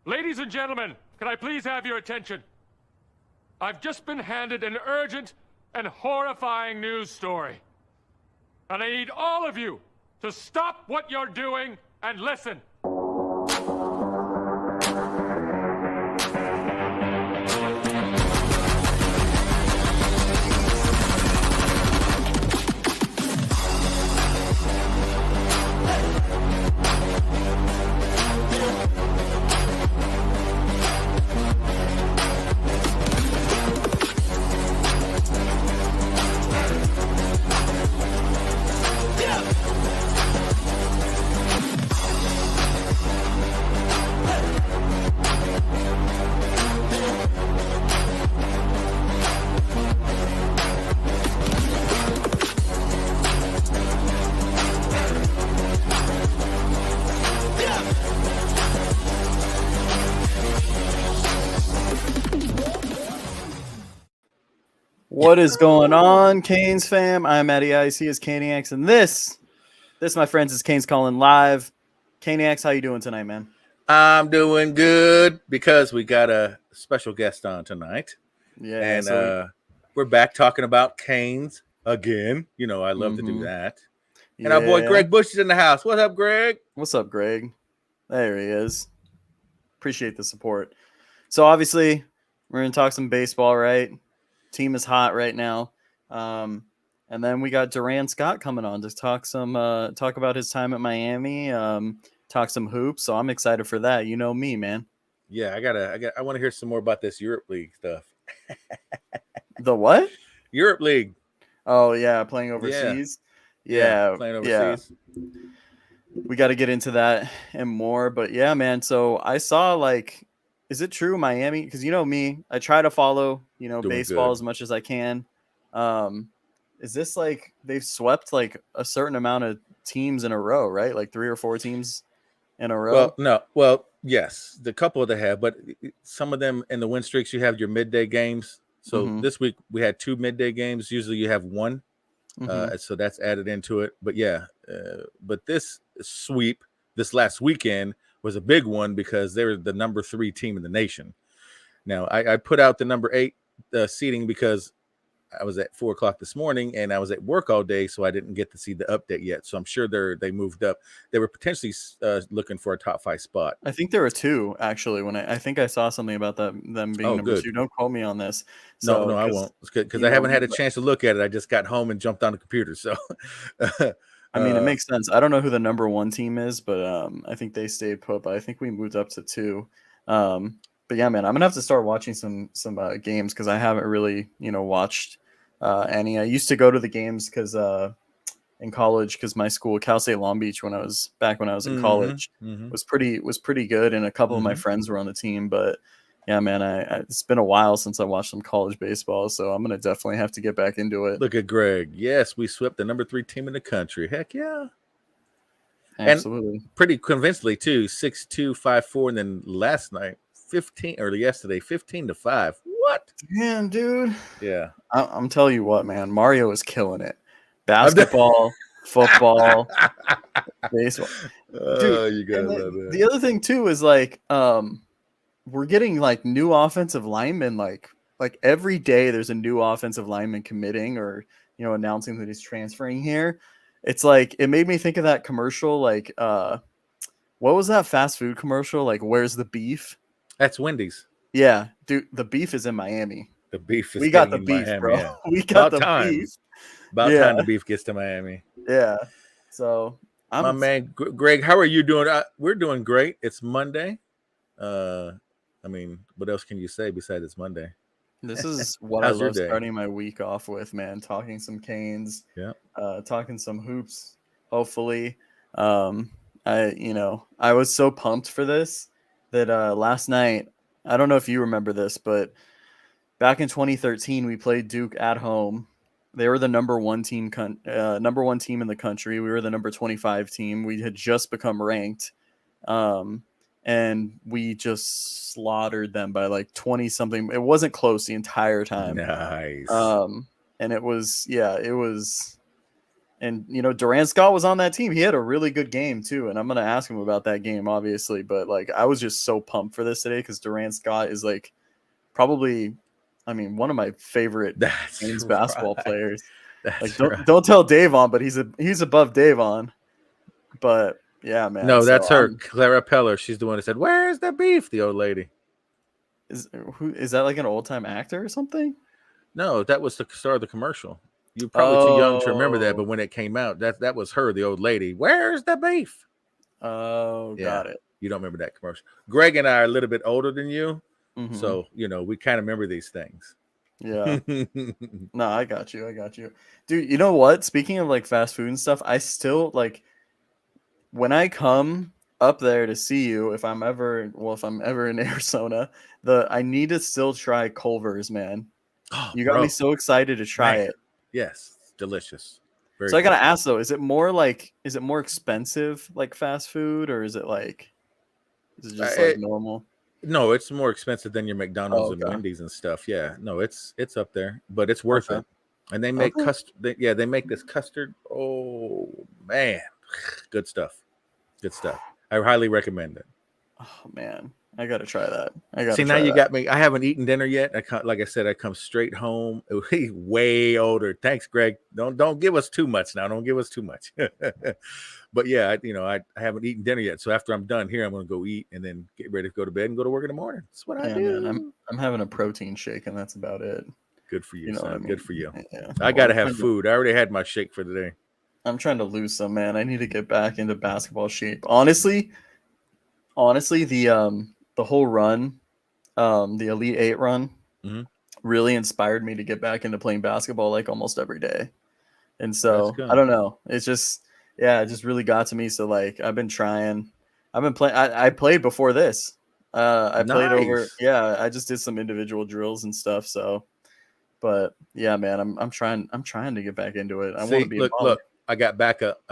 Ladies and gentlemen, can I please have your attention? I've just been handed an urgent and horrifying news story. And I need all of you to stop what you're doing and listen. What is going on, Canes fam? I'm Matty Ice. He is Caniacs, and this, my friends, is Canes Calling Live. Caniacs, how you doing tonight, man? I'm doing good because we got a special guest on tonight. Yeah, and so we're back talking about Canes again. You know, I love to do that. And our boy Greg Bush is in the house. What's up, Greg? What's up, Greg? There he is. Appreciate the support. So obviously, we're gonna talk some baseball, right? Team is hot right now. And then we got Durand Scott coming on to talk about his time at Miami, talk some hoops. So I'm excited for that. You know me, man. Yeah, I want to hear some more about this Europe League stuff. The what? Europe League. Oh yeah, playing overseas. Yeah, playing overseas. Yeah. We got to get into that and more, but yeah, man. So I saw is it true Miami? Because you know me, I try to follow Doing baseball good. as much as I can. Is this they've swept a certain amount of teams in a row, right? Like 3 or 4 teams in a row. Yes, the couple they have, but some of them in the win streaks you have your midday games. So this week we had 2 midday games. Usually you have 1, so that's added into it. But yeah, but this sweep this last weekend was a big one because they were the number 3 team in the nation. Now I put out the number 8 seeding because I was at 4:00 this morning and I was at work all day, so I didn't get to see the update yet. So I'm sure they moved up. They were potentially looking for a top 5 spot. I think there were 2 actually. When I think I saw something about them being number good. 2. Don't quote me on this. So, no, I won't, because I haven't had a chance to look at it. I just got home and jumped on the computer. So, I mean, it makes sense. I don't know who the number 1 team is, but I think they stayed put. But I think we moved up to 2. But yeah, man, I'm gonna have to start watching some games because I haven't really watched any. I used to go to the games because in college, because my school, Cal State Long Beach, when I was in college, was pretty good, and a couple of my friends were on the team. But yeah, man, it's been a while since I watched some college baseball, so I'm gonna definitely have to get back into it. Look at Greg. Yes, we swept the number 3 team in the country. Heck yeah. Absolutely. And pretty convincingly too, 6-2, 5-4, and then last night, 15-5. What? Man, dude. Yeah. I'm telling you what, man. Mario is killing it. Basketball, football, baseball. Dude, you gotta love that. The other thing too is we're getting new offensive linemen. Like every day, there's a new offensive lineman committing or announcing that he's transferring here. It's it made me think of that commercial. What was that fast food commercial? Where's the beef? That's Wendy's. Yeah, dude, the beef is in Miami. The beef is we got the beef, Miami, bro. Yeah. We got the beef. About time the beef gets to Miami. Yeah. So my man Greg, how are you doing? We're doing great. It's Monday. I mean, what else can you say besides it's Monday? This is what I love starting my week off with, man. Talking some Canes. Yeah. Talking some hoops. Hopefully. I was so pumped for this that last night, I don't know if you remember this, but back in 2013, we played Duke at home. They were the number 1 team in the country. We were the number 25 team. We had just become ranked. And we just slaughtered them by 20 something. It wasn't close the entire time. Nice. And it was And, Durand Scott was on that team. He had a really good game, too. And I'm going to ask him about that game, obviously. But, I was just so pumped for this today because Durand Scott is, probably, one of my favorite men's basketball players. Don't tell Davon, but he's above Davon. But, yeah, man. No, that's her, Clara Peller. She's the one who said, "Where's the beef?" The old lady. Is that like an old-time actor or something? No, that was the start of the commercial. You're probably too young to remember that, but when it came out, that was her, the old lady. Where's the beef? Oh, yeah, got it. You don't remember that commercial. Greg and I are a little bit older than you, so we kind of remember these things. Yeah. No, I got you. Dude, you know what? Speaking of fast food and stuff, I still when I come up there to see you, if I'm ever in Arizona, I need to still try Culver's, man. Oh, you got me so excited to try it. Yes, delicious. So I gotta ask though, is it more expensive like fast food, or is it just normal? No, it's more expensive than your McDonald's and Wendy's and stuff. Yeah, no, it's up there, but it's worth it. And they make custard. They make this custard. Oh man, good stuff. I highly recommend it. Oh man, I gotta try that. See, now you got me. I haven't eaten dinner yet. Like I said, I come straight home. He's way older. Thanks, Greg. Don't give us too much now. Don't give us too much. But yeah, I haven't eaten dinner yet. So after I'm done here, I'm gonna go eat and then get ready to go to bed and go to work in the morning. That's what I do. Man, I'm having a protein shake and that's about it. Good for you, son. Good for you. Yeah. I gotta have food. I already had my shake for today. I'm trying to lose some, man. I need to get back into basketball shape. Honestly, the whole run, the Elite 8 run, really inspired me to get back into playing basketball almost every day. And so I don't know. It's just, it just really got to me. So I've been trying. I've been playing. I played before this. I played over. Yeah, I just did some individual drills and stuff. So, but yeah, man, I'm trying to get back into it. I want to be. Look. I got backup.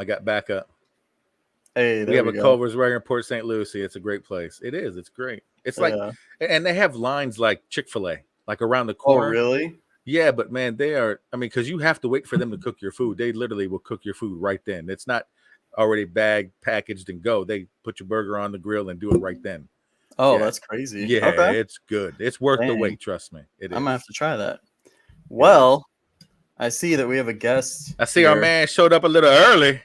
Hey, we have a Culver's right in Port St. Lucie. It's a great place. It is. It's great. It's and they have lines like Chick-fil-A, around the corner. Oh, really? Yeah, but man, they are. Because you have to wait for them to cook your food. They literally will cook your food right then. It's not already bagged, packaged, and go. They put your burger on the grill and do it right then. Oh, that's crazy. Yeah, it's good. It's worth the wait. Trust me. It is. I'm gonna have to try that. Well. I see that we have a guest. I see our man showed up a little early.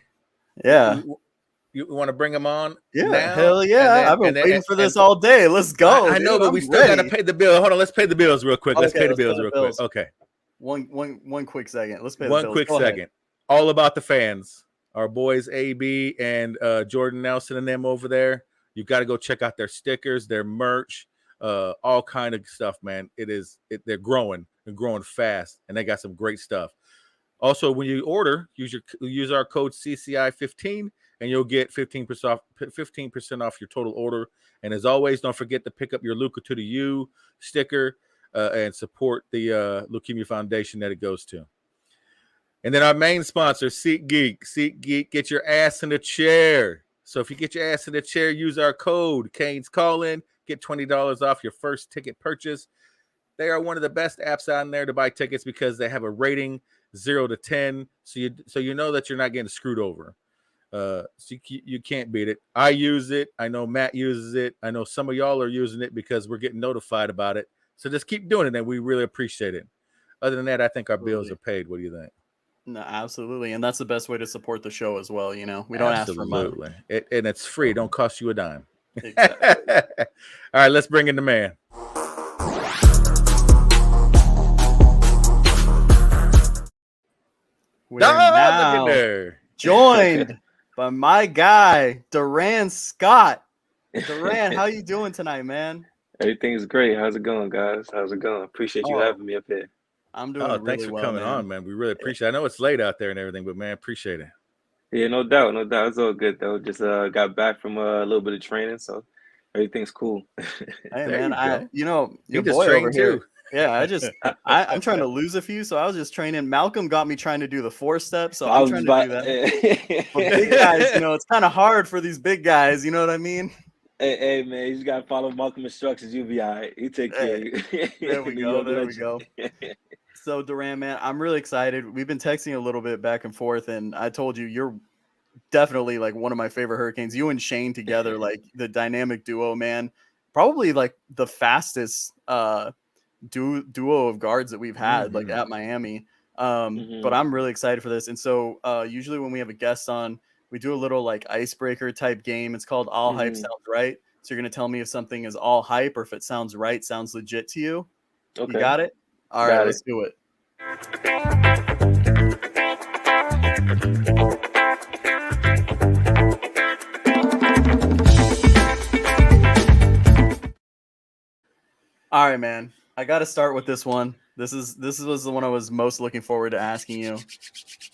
Yeah. You want to bring him on? Yeah. Now? Hell yeah. I've been waiting for this all day. Let's go. I know, but we still got to pay the bill. Hold on. Let's pay the bills real quick. Let's pay the bills real quick. Okay. One quick second. Let's pay the bills. One quick second. All about the fans. Our boys AB and Jordan Nelson and them over there. You got to go check out their stickers, their merch, all kind of stuff, man. They're growing. And growing fast, and they got some great stuff. Also, when you order, use our code CCI15, and you'll get 15% off your total order. And as always, don't forget to pick up your Luca to the U sticker and support the Leukemia Foundation that it goes to. And then our main sponsor, SeatGeek. SeatGeek, get your ass in the chair. So if you get your ass in the chair, use our code Kane's Call-In, get $20 off your first ticket purchase. They are one of the best apps on there to buy tickets because they have a rating 0 to 10. So you know that you're not getting screwed over. So you can't beat it. I use it. I know Matt uses it. I know some of y'all are using it because we're getting notified about it. So just keep doing it, and we really appreciate it. Other than that, I think our bills are paid. What do you think? No, absolutely. And that's the best way to support the show as well. We don't ask for money. And it's free. It don't cost you a dime. Exactly. All right, let's bring in the man. We're now joined by my guy, Durand Scott. Durand, how you doing tonight, man? Everything's great. How's it going, guys? How's it going? Appreciate you having me up here. I'm doing really thanks for well, coming on, man. We really appreciate it. I know it's late out there and everything, but man, appreciate it. Yeah, no doubt. It's all good, though. Just got back from a little bit of training, so everything's cool. Hey, man, your boy over here. Yeah, I'm trying to lose a few, so I was just training. Malcolm got me trying to do the 4-step, so I'm trying to do that. But big guys, it's kind of hard for these big guys. You know what I mean? Hey, man, you just gotta follow Malcolm instructions. You'll be all right. He take care of Hey, you. there we New go. York There we legend. go. So Durand, man, I'm really excited. We've been texting a little bit back and forth, and I told you you're definitely like one of my favorite Hurricanes. You and Shane together, like the dynamic duo, man. Probably like the fastest duo of guards that we've had like at Miami. But I'm really excited for this. And so usually when we have a guest on, we do a little like icebreaker type game. It's called All Hype Sounds Right. So you're gonna tell me if something is all hype or if it sounds right, sounds legit to you. You Okay, got it? All right, got let's it. do it. All right, man. I got to start with this one. This was the one I was most looking forward to asking you.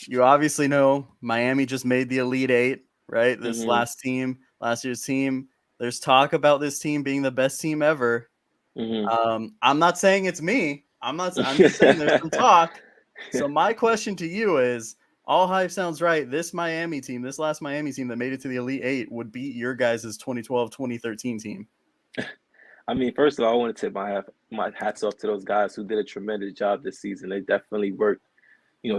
You obviously know Miami just made the Elite Eight, right? This last year's team. There's talk about this team being the best team ever. I'm not saying it's me. I'm just saying there's some talk. So my question to you is, all hype sounds right. This last Miami team that made it to the Elite Eight would beat your guys' 2012-2013 team. I mean, first of all, I want to tip my hats off to those guys who did a tremendous job this season. They definitely worked,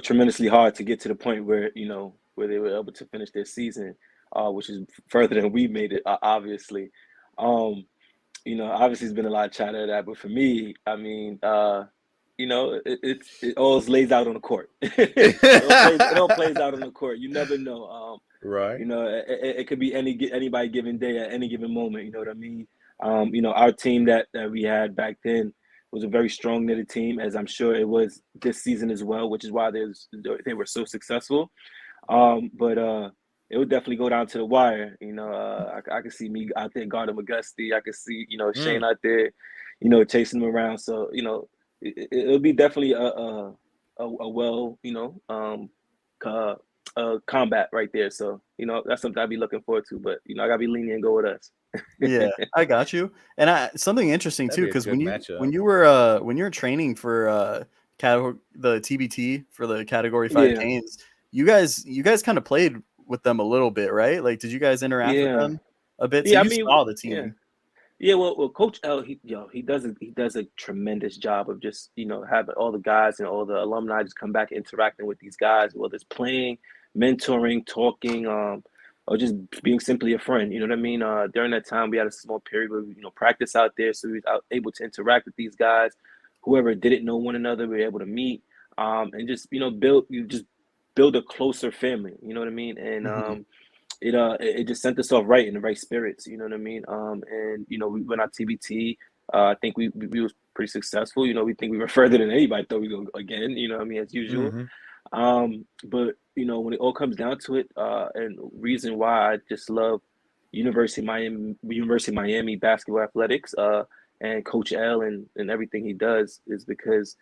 tremendously hard to get to the point where they were able to finish their season, which is further than we made it, obviously. Obviously, it's been a lot of chatter of that, but for me, I mean, it all lays out on the court. It all plays out on the court. You never know. Right. It could be anybody given day at any given moment. You know what I mean? Our team that we had back then was a very strong knitted team, as I'm sure it was this season as well, which is why they were so successful. But it would definitely go down to the wire. I could see me out there guarding McGusty. I could see Shane out there, chasing him around. So it'll be definitely a well combat right there. So that's something I'd be looking forward to. But I gotta be lenient and go with us. Yeah, I got you. And something interesting That'd too, be a because good matchup. when you were training for the TBT for the Category 5 Yeah. Canes, you guys kind of played with them a little bit, right? Like, did you guys interact with Yeah. them a bit? So Yeah. I you mean, saw the yeah. team. Yeah, well, Coach L, he does a tremendous job of just having all the guys and all the alumni just come back interacting with these guys, whether it's playing, mentoring, talking, or just being simply a friend. You know what I mean? During that time, we had a small period where practice out there, so we was able to interact with these guys. Whoever didn't know one another, we were able to meet, and just build a closer family. You know what I mean? And it just sent us off right in the right spirits. You know what I mean? And we went on TBT. I think we was pretty successful. We think we were further than anybody thought we go again. You know what I mean? As usual. But when it all comes down to it, and reason why I just love University of Miami basketball athletics, and Coach L and everything he does is because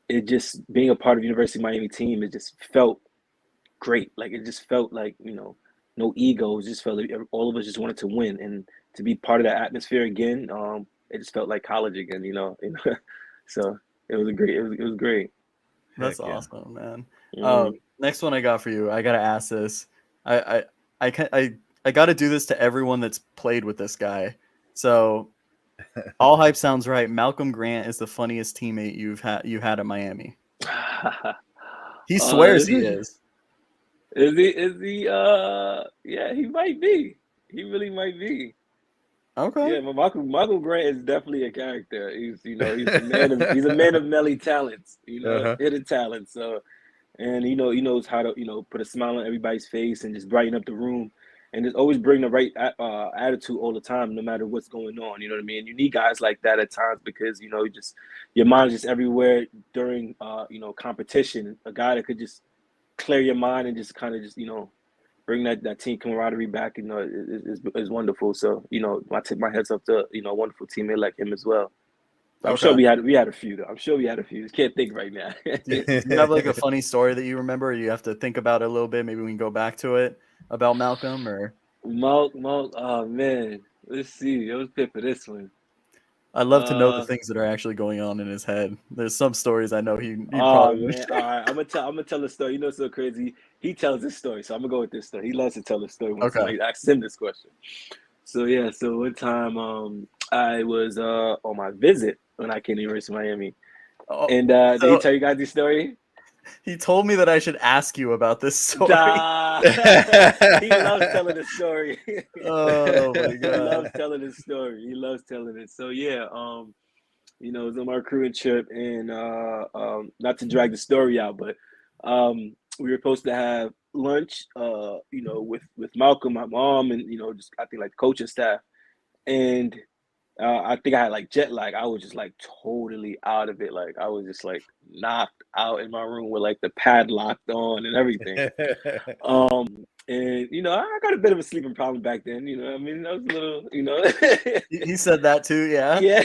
it just being a part of University of Miami team, it just felt great. Like it just felt like no egos. Just felt like all of us just wanted to win and to be part of that atmosphere again. It just felt like college again. So it was it was great. That's Heck yeah. awesome, man. Mhm. Next one I got for you. I gotta ask this. I got to do this to everyone that's played with this guy. So, all hype sounds right. Malcolm Grant is the funniest teammate you had at Miami. He swears he is. Is he? Is he? Yeah, he might be. He really might be. Okay. Yeah, but Michael Grant is definitely a character. He's he's a man of many talents. Hidden talents. So, and he knows how to put a smile on everybody's face and just brighten up the room, and just always bring the right attitude all the time, no matter what's going on. You know what I mean? You need guys like that at times because your mind's just everywhere during competition. A guy that could just clear your mind and just kind of just bring that team camaraderie back, is wonderful. So, I tip my heads up to, a wonderful teammate like him as well. I'm sure we had a few though. I'm sure we had a few. Can't think right now. Do you have like a funny story that you remember? Or you have to think about it a little bit. Maybe we can go back to it about Malcolm or Malk. Oh man, let's see. I was picked for this one. I'd love to know the things that are actually going on in his head. There's some stories I know he Oh probably man, all right. I'm gonna tell a story. It's so crazy. He tells this story, so I'm gonna go with this story. He loves to tell a story when Okay. somebody asks him this question. So one time I was on my visit when I came to University of Miami. Oh, And did he so tell you guys this story? he told me that I should ask you about this story. He loves telling the story. Oh my He god. loves telling this story. He loves telling it. So yeah, it was on my recruiting trip, and not to drag the story out, but we were supposed to have lunch, with Malcolm, my mom, and just I think like the coaching staff, and I think I had like jet lag. I was just like totally out of it. Like I was just like knocked out in my room with like the pad locked on and everything. And I got a bit of a sleeping problem back then. I mean, I was a little. He said that too, yeah. Yeah.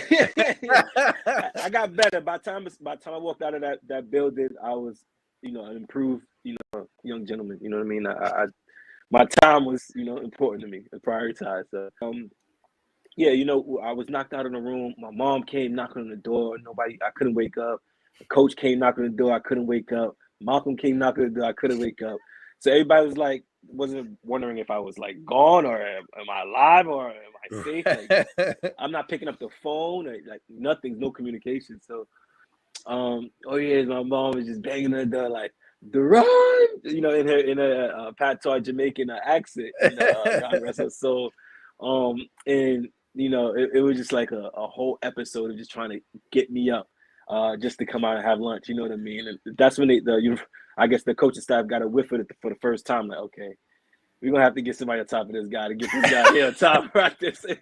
I got better by the time I walked out of that building. I was, an improved, young gentleman. You know what I mean? I my time was, important to me and prioritized. So, yeah, I was knocked out in the room. My mom came knocking on the door. I couldn't wake up. The coach came knocking on the door. I couldn't wake up. Malcolm came knocking on the door. I couldn't wake up. So everybody was like, wasn't wondering if I was like gone or am I alive or am I safe? Like, I'm not picking up the phone. Or, like nothing, no communication. So, my mom was just banging on the door like, Durand, in a patois Jamaican accent. God rest her soul. And it was just like a whole episode of just trying to get me up, just to come out and have lunch. You know what I mean? And that's when I guess the coaching staff got a whiff of it for the first time. Like, okay, we're gonna have to get somebody on top of this guy to get this guy here on top right this. But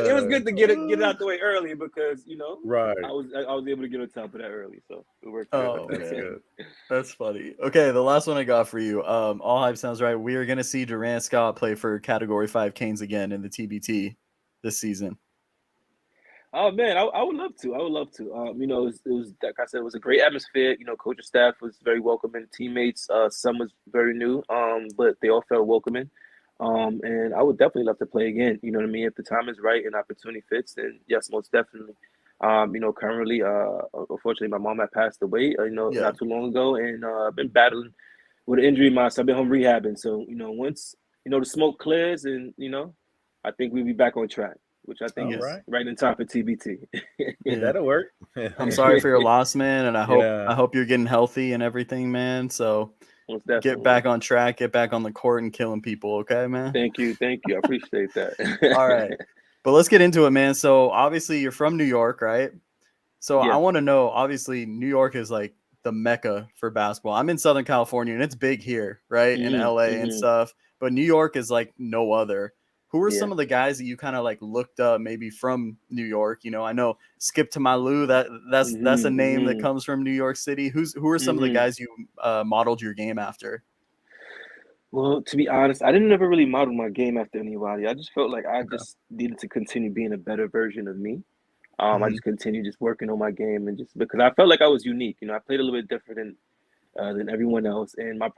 it was good to get it out the way early because right. I was able to get on top of that early, so it worked. Oh, That's man. good. That's funny. Okay, the last one I got for you. All hype sounds right. We are gonna see Durand Scott play for Category 5 Canes again in the TBT this season. Oh man, I would love to. I would love to. It was like I said, it was a great atmosphere. Coaching staff was very welcoming. Teammates, some was very new, but they all felt welcoming. And I would definitely love to play again. You know what I mean? If the time is right and opportunity fits, then yes, most definitely. Currently, unfortunately, my mom had passed away. Yeah. Not too long ago, and I've been battling with an injury myself. I've been home rehabbing. So once the smoke clears, and I think we'll be back on track, which I think All is right. right in time for TBT. Yeah. That'll work. I'm sorry for your loss, man, and I Yeah. hope you're getting healthy and everything, man. So Most get definitely. back on track, get back on the court and killing people, okay, man? Thank you. I appreciate that. All right. But let's get into it, man. So obviously you're from New York, right? So Yeah. I want to know, obviously New York is like the mecca for basketball. I'm in Southern California and it's big here, right? In LA and stuff. But New York is like no other. Who are some of the guys that you kind of like looked up maybe from New York? I know Skip to Malou, that's a name that comes from New York City. Who are some of the guys you modeled your game after? Well, to be honest, I didn't ever really model my game after anybody. I just felt like I just needed to continue being a better version of me. I just continued just working on my game and just because I felt like I was unique. I played a little bit different than everyone else, and my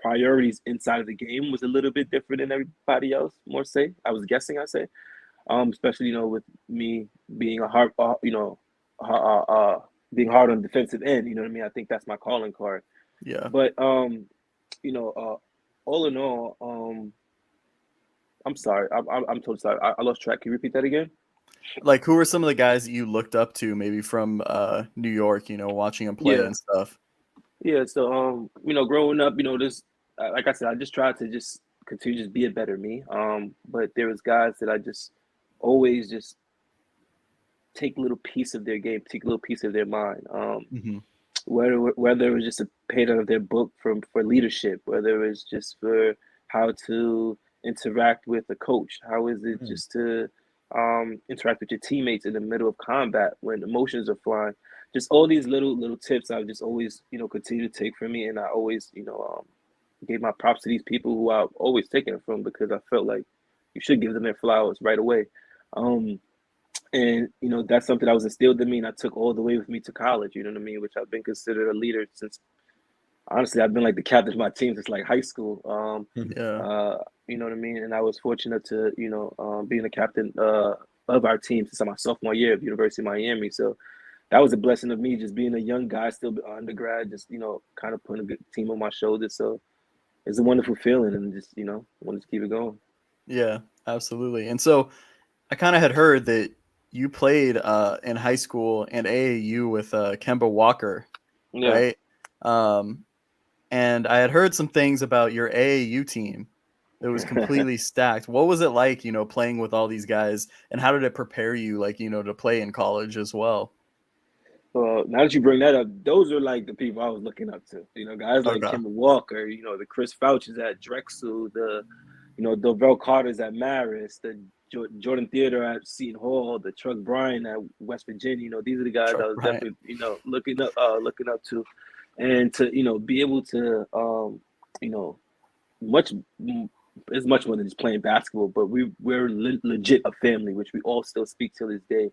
priorities inside of the game was a little bit different than everybody else. More say, I was guessing. I say, especially with me being a hard, being hard on the defensive end. You know what I mean? I think that's my calling card. Yeah. But all in all, I'm sorry. I'm totally sorry. I lost track. Can you repeat that again? Like, who are some of the guys that you looked up to maybe from New York, watching them play and stuff? Yeah. So, growing up, this, like I said, I just tried to just continue to just be a better me. But there was guys that I just always just take a little piece of their game, take a little piece of their mind. Whether it was just a page out of their book for leadership, whether it was just for how to interact with a coach, how is it just to interact with your teammates in the middle of combat when emotions are flying. Just all these little tips I've just always, continue to take from me. And I always, gave my props to these people who I've always taken it from because I felt like you should give them their flowers right away. And, that's something that was instilled in me and I took all the way with me to college, you know what I mean? Which I've been considered a leader since, honestly, I've been like the captain of my team since like high school. You know what I mean? And I was fortunate to, being the captain of our team since my sophomore year at University of Miami. So that was a blessing of me just being a young guy, still undergrad, just, kind of putting a good team on my shoulders. So it's a wonderful feeling and just, want to keep it going. Yeah, absolutely. And so I kind of had heard that you played in high school and AAU with Kemba Walker, Yeah. right? Um, and I had heard some things about your AAU team. It was completely stacked. What was it like, playing with all these guys, and how did it prepare you, like, to play in college as well? Well, now that you bring that up, those are like the people I was looking up to. Guys like Okay. Kemba Walker, the Chris Fouches at Drexel, the Dovell Carter's at Marist, the Jordan Theater at Seton Hall, the Chuck Bryan at West Virginia. These are the guys Chuck I was Bryant. definitely looking up to, and to be able to much it's much more than just playing basketball, but we're legit a family, which we all still speak to this day.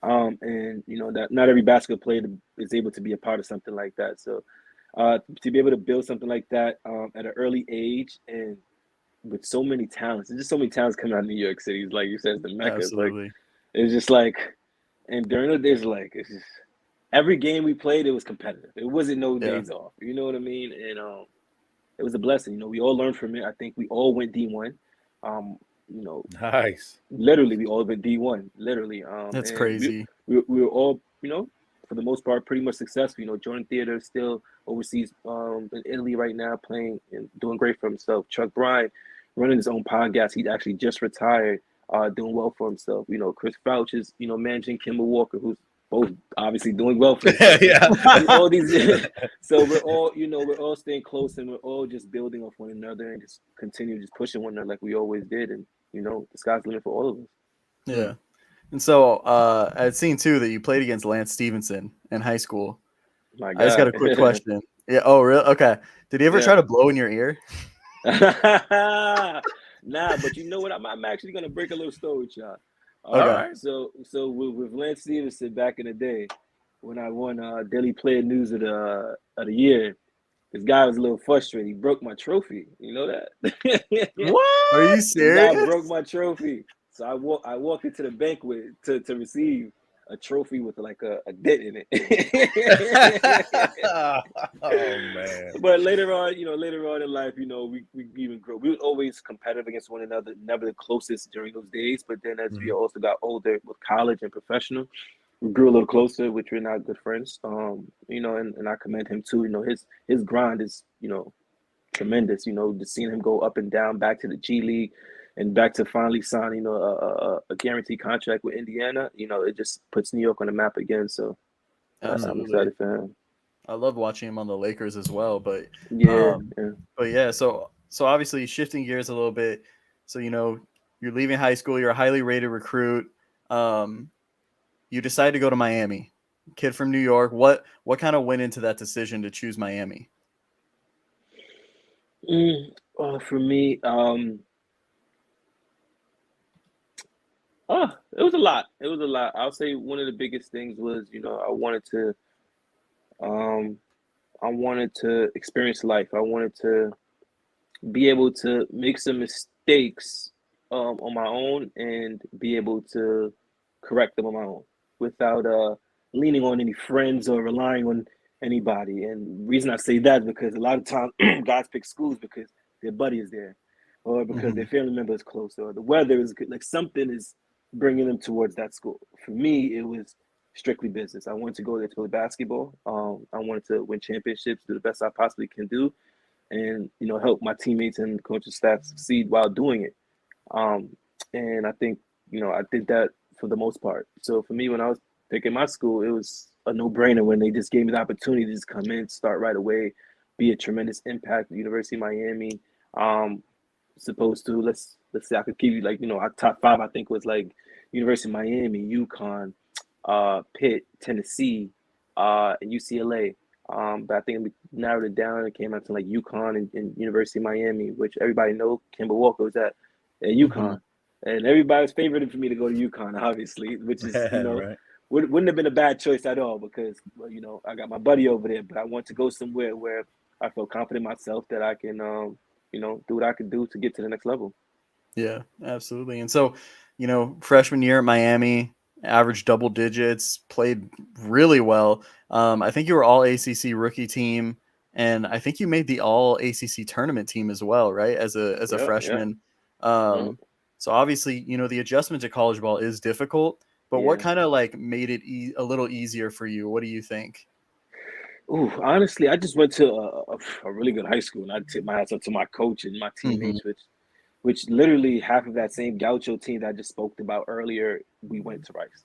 And that not every basketball player is able to be a part of something like that. So to be able to build something like that at an early age and with so many talents, there's just so many talents coming out of New York City. Like you said, it's the Mecca. Absolutely. It's just like, and during the days, like it's just every game we played, it was competitive. It wasn't no Yeah. days off. You know what I mean? And it was a blessing. We all learned from it. I think we all went D1. Nice. Literally, we all went D1. Literally, That's and crazy. we were all, for the most part, pretty much successful. Jordan Theater is still overseas in Italy right now, playing and doing great for himself. Chuck Bryan running his own podcast. He actually just retired, doing well for himself. Chris Fouch is, managing Kemba Walker, who's both obviously doing well for himself. Yeah. All these, so we're all, we're all staying close, and we're all just building off one another and just continue just pushing one another like we always did. And the sky's the limit for all of us. Yeah. And so I'd seen too that you played against Lance Stevenson in high school. My God. I just got a quick question. Yeah. Oh, really? Okay. Did he ever try to blow in your ear? Nah, but you know what? I'm actually gonna break a little story with y'all. Okay. All right. So with Lance Stevenson back in the day, when I won Daily Player News of the year, this guy was a little frustrated. He broke my trophy. You know that? What? Are you This guy serious? broke my trophy. So I walked into the banquet to receive a trophy with like a dent in it. Oh man! But later on in life, we even grow. We were always competitive against one another, never the closest during those days. But then as we also got older with college and professional, we grew a little closer, which we're now good friends. And I commend him too. His grind is tremendous. Just seeing him go up and down, back to the G League, and back to finally signing a guaranteed contract with Indiana. It just puts New York on the map again. So I'm excited for him. I love watching him on the Lakers as well, but yeah. So obviously shifting gears a little bit. So you're leaving high school, you're a highly rated recruit. You decide to go to Miami. Kid from New York. What kind of went into that decision to choose Miami? For me, it was a lot. It was a lot. I'll say one of the biggest things was, I wanted to experience life. I wanted to be able to make some mistakes on my own and be able to correct them on my own without leaning on any friends or relying on anybody. And the reason I say that is because a lot of times guys pick schools because their buddy is there, or because their family member is close, or the weather is good. Like something is bringing them towards that school. For me, it was strictly business. I wanted to go there to play basketball. I wanted to win championships, do the best I possibly can do, and help my teammates and coaching staff succeed while doing it. And I think I did that for the most part. So for me, when I was picking my school, it was a no-brainer when they just gave me the opportunity to just come in, start right away, be a tremendous impact at University of Miami. Supposed to let's say I could give you our top 5. I think was like University of Miami, UConn, Pitt, Tennessee, and UCLA. But I think we narrowed it down and came out to like UConn and University of Miami, which everybody knows Kemba Walker was at UConn. And everybody's favored for me to go to UConn, obviously, which is, Right. wouldn't have been a bad choice at all because, I got my buddy over there, but I want to go somewhere where I feel confident in myself that I can, do what I can do to get to the next level. Yeah, absolutely. And so, freshman year at Miami, averaged double digits, played really well. I think you were all ACC rookie team, and I think you made the all ACC tournament team as well, right? As a freshman. So obviously, the adjustment to college ball is difficult, but what Yeah. kind of like made it a little easier for you? What do you think? Ooh, honestly, I just went to a really good high school, and I tip my hats up to my coach and my Hmm. teammates, which literally half of that same Gaucho team that I just spoke about earlier, we went to Rice,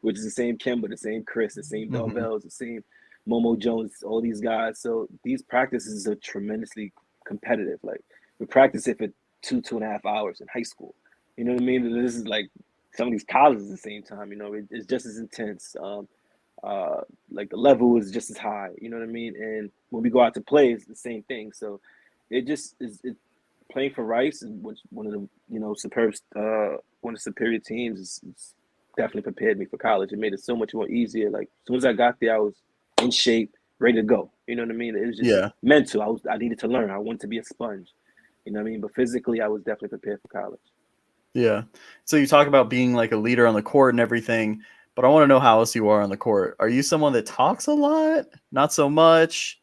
which is the same Kimba, the same Chris, the same Hmm. Bells, the same Momo Jones, all these guys. So these practices are tremendously competitive. Like we practice it for 2.5 hours in high school. You know what I mean? And this is like some of these colleges at the same time. It's just as intense. Uh, like the level is just as high. You know what I mean? And when we go out to play, it's the same thing. So it just is. Playing for Rice, which one of the superb, one of the superior teams, is definitely prepared me for college. It made it so much more easier. Like as soon as I got there, I was in shape, ready to go. You know what I mean? It was just Yeah. mental. I needed to learn. I wanted to be a sponge. You know what I mean? But physically, I was definitely prepared for college. Yeah. So you talk about being like a leader on the court and everything, but I want to know how else you are on the court. Are you someone that talks a lot? Not so much?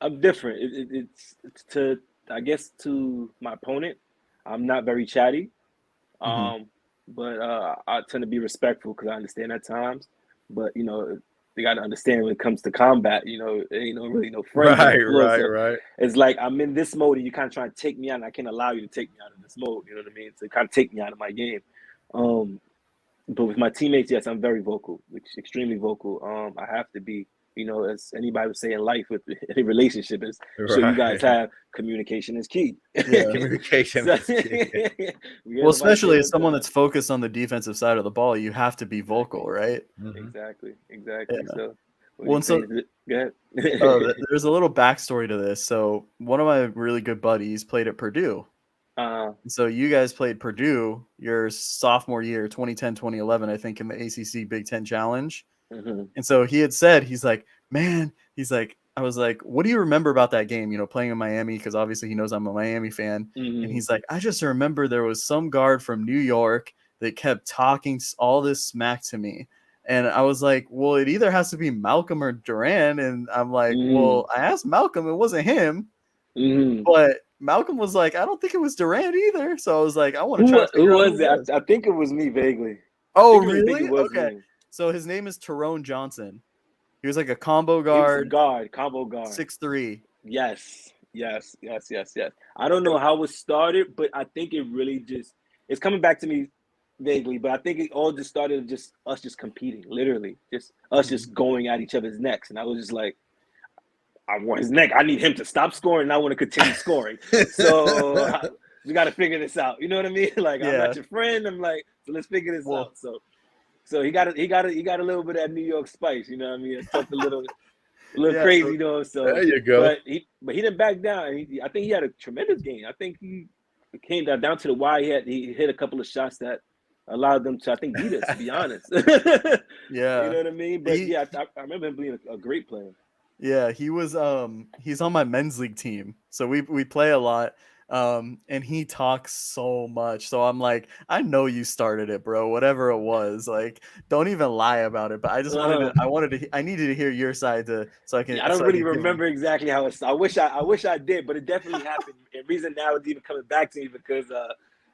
I'm different. It's to, I guess, to my opponent. I'm not very chatty. Hmm. But I tend to be respectful because I understand at times. But they got to understand when it comes to combat. There ain't really no friends on the Right, floor. right, So right. it's like I'm in this mode, and you kind of trying to take me out, and I can't allow you to take me out of this mode. You know what I mean? So kind of take me out of my game. Um, but with my teammates, yes, I'm very vocal, extremely vocal. I have to be. As anybody would say in life with any relationship, is sure you guys Right. have communication is key. Yeah. Communication So is key. we hear Well, nobody say especially all as the someone time. that's focused on the defensive side of the ball, you have to be vocal, Exactly. right? Hmm. Exactly. Yeah. So what Well, you and say? so Go there's a little backstory to this. So one of my really good buddies played at Purdue. ahead. So you guys played Purdue your sophomore year, 2010, 2011, I think, in the ACC Big Ten Challenge. Hmm. And so he had said, he's like, man, he's like, I was like, what do you remember about that game? Playing in Miami, because obviously he knows I'm a Miami fan. And Hmm. he's like, I just remember there was some guard from New York that kept talking all this smack to me. And I was like, well, it either has to be Malcolm or Durand. And I'm like, Hmm. well, I asked Malcolm, it wasn't him. Hmm. But Malcolm was like, I don't think it was Durand either. So I was like, I want to try to Who figure out who was it it? was. I think it was me vaguely. I Oh, think think it really? was Okay. me. So his name is Tyrone Johnson. He was like a combo He was a guard, guard, combo guard. 6'3". Yes. I don't know how it started, but I think it really it's coming back to me vaguely, but I think it all just started with just us just competing, literally. Just us Mhm. just going at each other's necks. And I was just like, I want his neck. I need him to stop scoring and I want to continue scoring. So we got to figure this out. You know what I mean? Like I'm Yeah. not your friend. I'm like, so let's figure this Well, out. So he got a little bit of that New York spice. You know what I mean? It talked a little yeah. So crazy though. There So, you go. but he didn't back down. I think he had a tremendous game. I think he came down to the wire. He hit a couple of shots that allowed them to, I think, beat us. To be honest, you yeah. know what I mean. But He yeah, I remember him being a great player. Yeah, he's on my men's league team. So we play a lot. And he talks so much. So I'm like, I know you started it, bro. Whatever it was. Like, don't even lie about it. But I just Uh-huh. I needed to hear your side Yeah, I don't so I really could give him. remember exactly how it's. I wish I did, but it definitely happened. And reason now it's even coming back to me because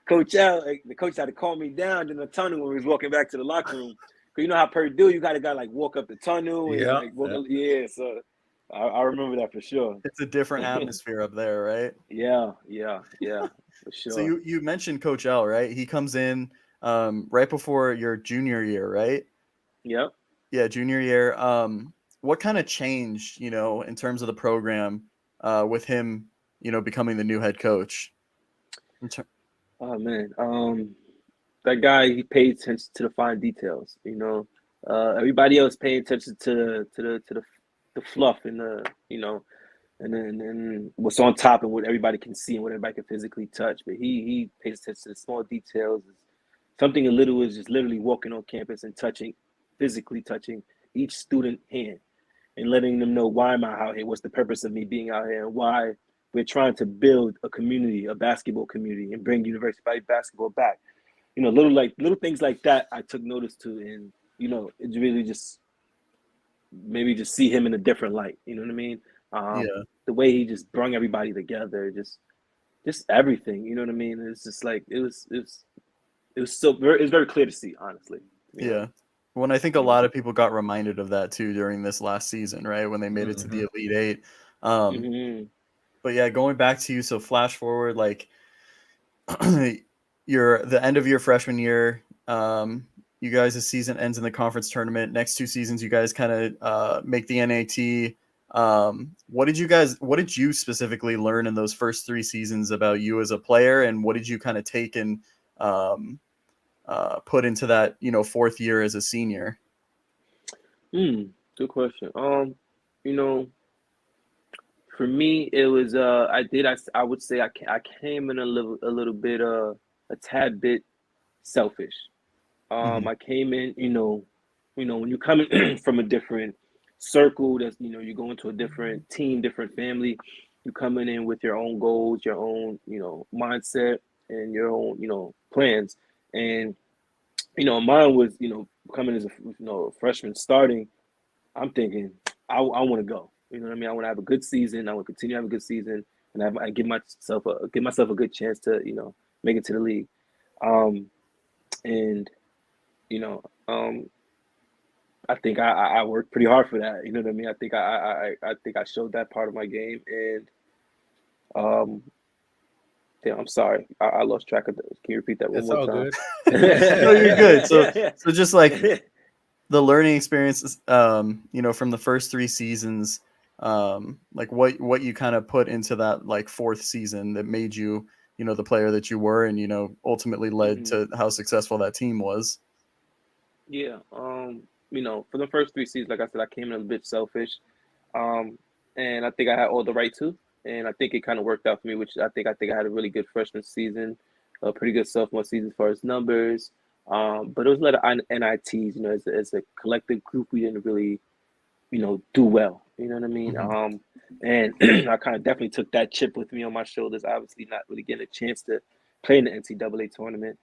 Coach L, the coach had to calm me down in the tunnel when we was walking back to the locker room. Cause you know how Purdue, you got to like walk up the tunnel and Yeah. like walk. Yeah, so I remember that for sure. It's a different atmosphere up there, right? Yeah, for So sure. you mentioned Coach L, right? He comes in right before your junior year, right? Yep. Yeah, junior year. What kind of changed, in terms of the program, with him, becoming the new head coach? Oh man, that guy he paid attention to the fine details. Everybody else paid attention to the fluff and and what's on top and what everybody can see and what everybody can physically touch. But he pays attention to the small details. Something as little as just literally walking on campus and physically touching each student hand and letting them know why am I out here, what's the purpose of me being out here, and why we're trying to build a community, a basketball community, and bring university basketball back. Little things like that I took notice to, and it's really just maybe just see him in a different light. You know what I mean? Yeah. The way he just brought everybody together, just just everything. You know what I mean? It's just like it was very clear to see, honestly. Yeah. When I think a lot of people got reminded of that too during this last season, right? When they made it to the Elite Eight. But yeah, going back to you, so flash forward, like the end of your freshman year, you guys' season ends in the conference tournament. Next 2 seasons, you guys kind of make the NAT. What did you specifically learn in those first 3 seasons about you as a player, and what did you kind of take and put into that, 4th year as a senior? Good question. You know, for me, it was I would say I came in a little bit a tad bit selfish. I came in, when you come in from a different circle, that's you go into a different team, different family, you coming in with your own goals, your own mindset, and your own plans, and mine was coming as a freshman starting. I'm thinking I want to go. You know what I mean? I want to have a good season. I want to continue to have a good season, and I give myself a good chance to make it to the league. And you know, I think I worked pretty hard for that. You know what I mean? I think I think I showed that part of my game, and damn, I'm sorry, I lost track of this. Can you repeat that one more time? No, you're good. So just like the learning experiences, from the first 3 seasons, like what you kind of put into that like 4th season that made you, the player that you were, and ultimately led to how successful that team was. Yeah. For the first 3 seasons, like I said, I came in a bit selfish, and I think I had all the right to, and I think it kind of worked out for me. Which I think I had a really good freshman season, a pretty good sophomore season as far as numbers. But it was a lot of NITs. As a collective group, we didn't really, do well. You know what I mean? And I kind of definitely took that chip with me on my shoulders. Obviously, not really getting a chance to play in the NCAA tournament.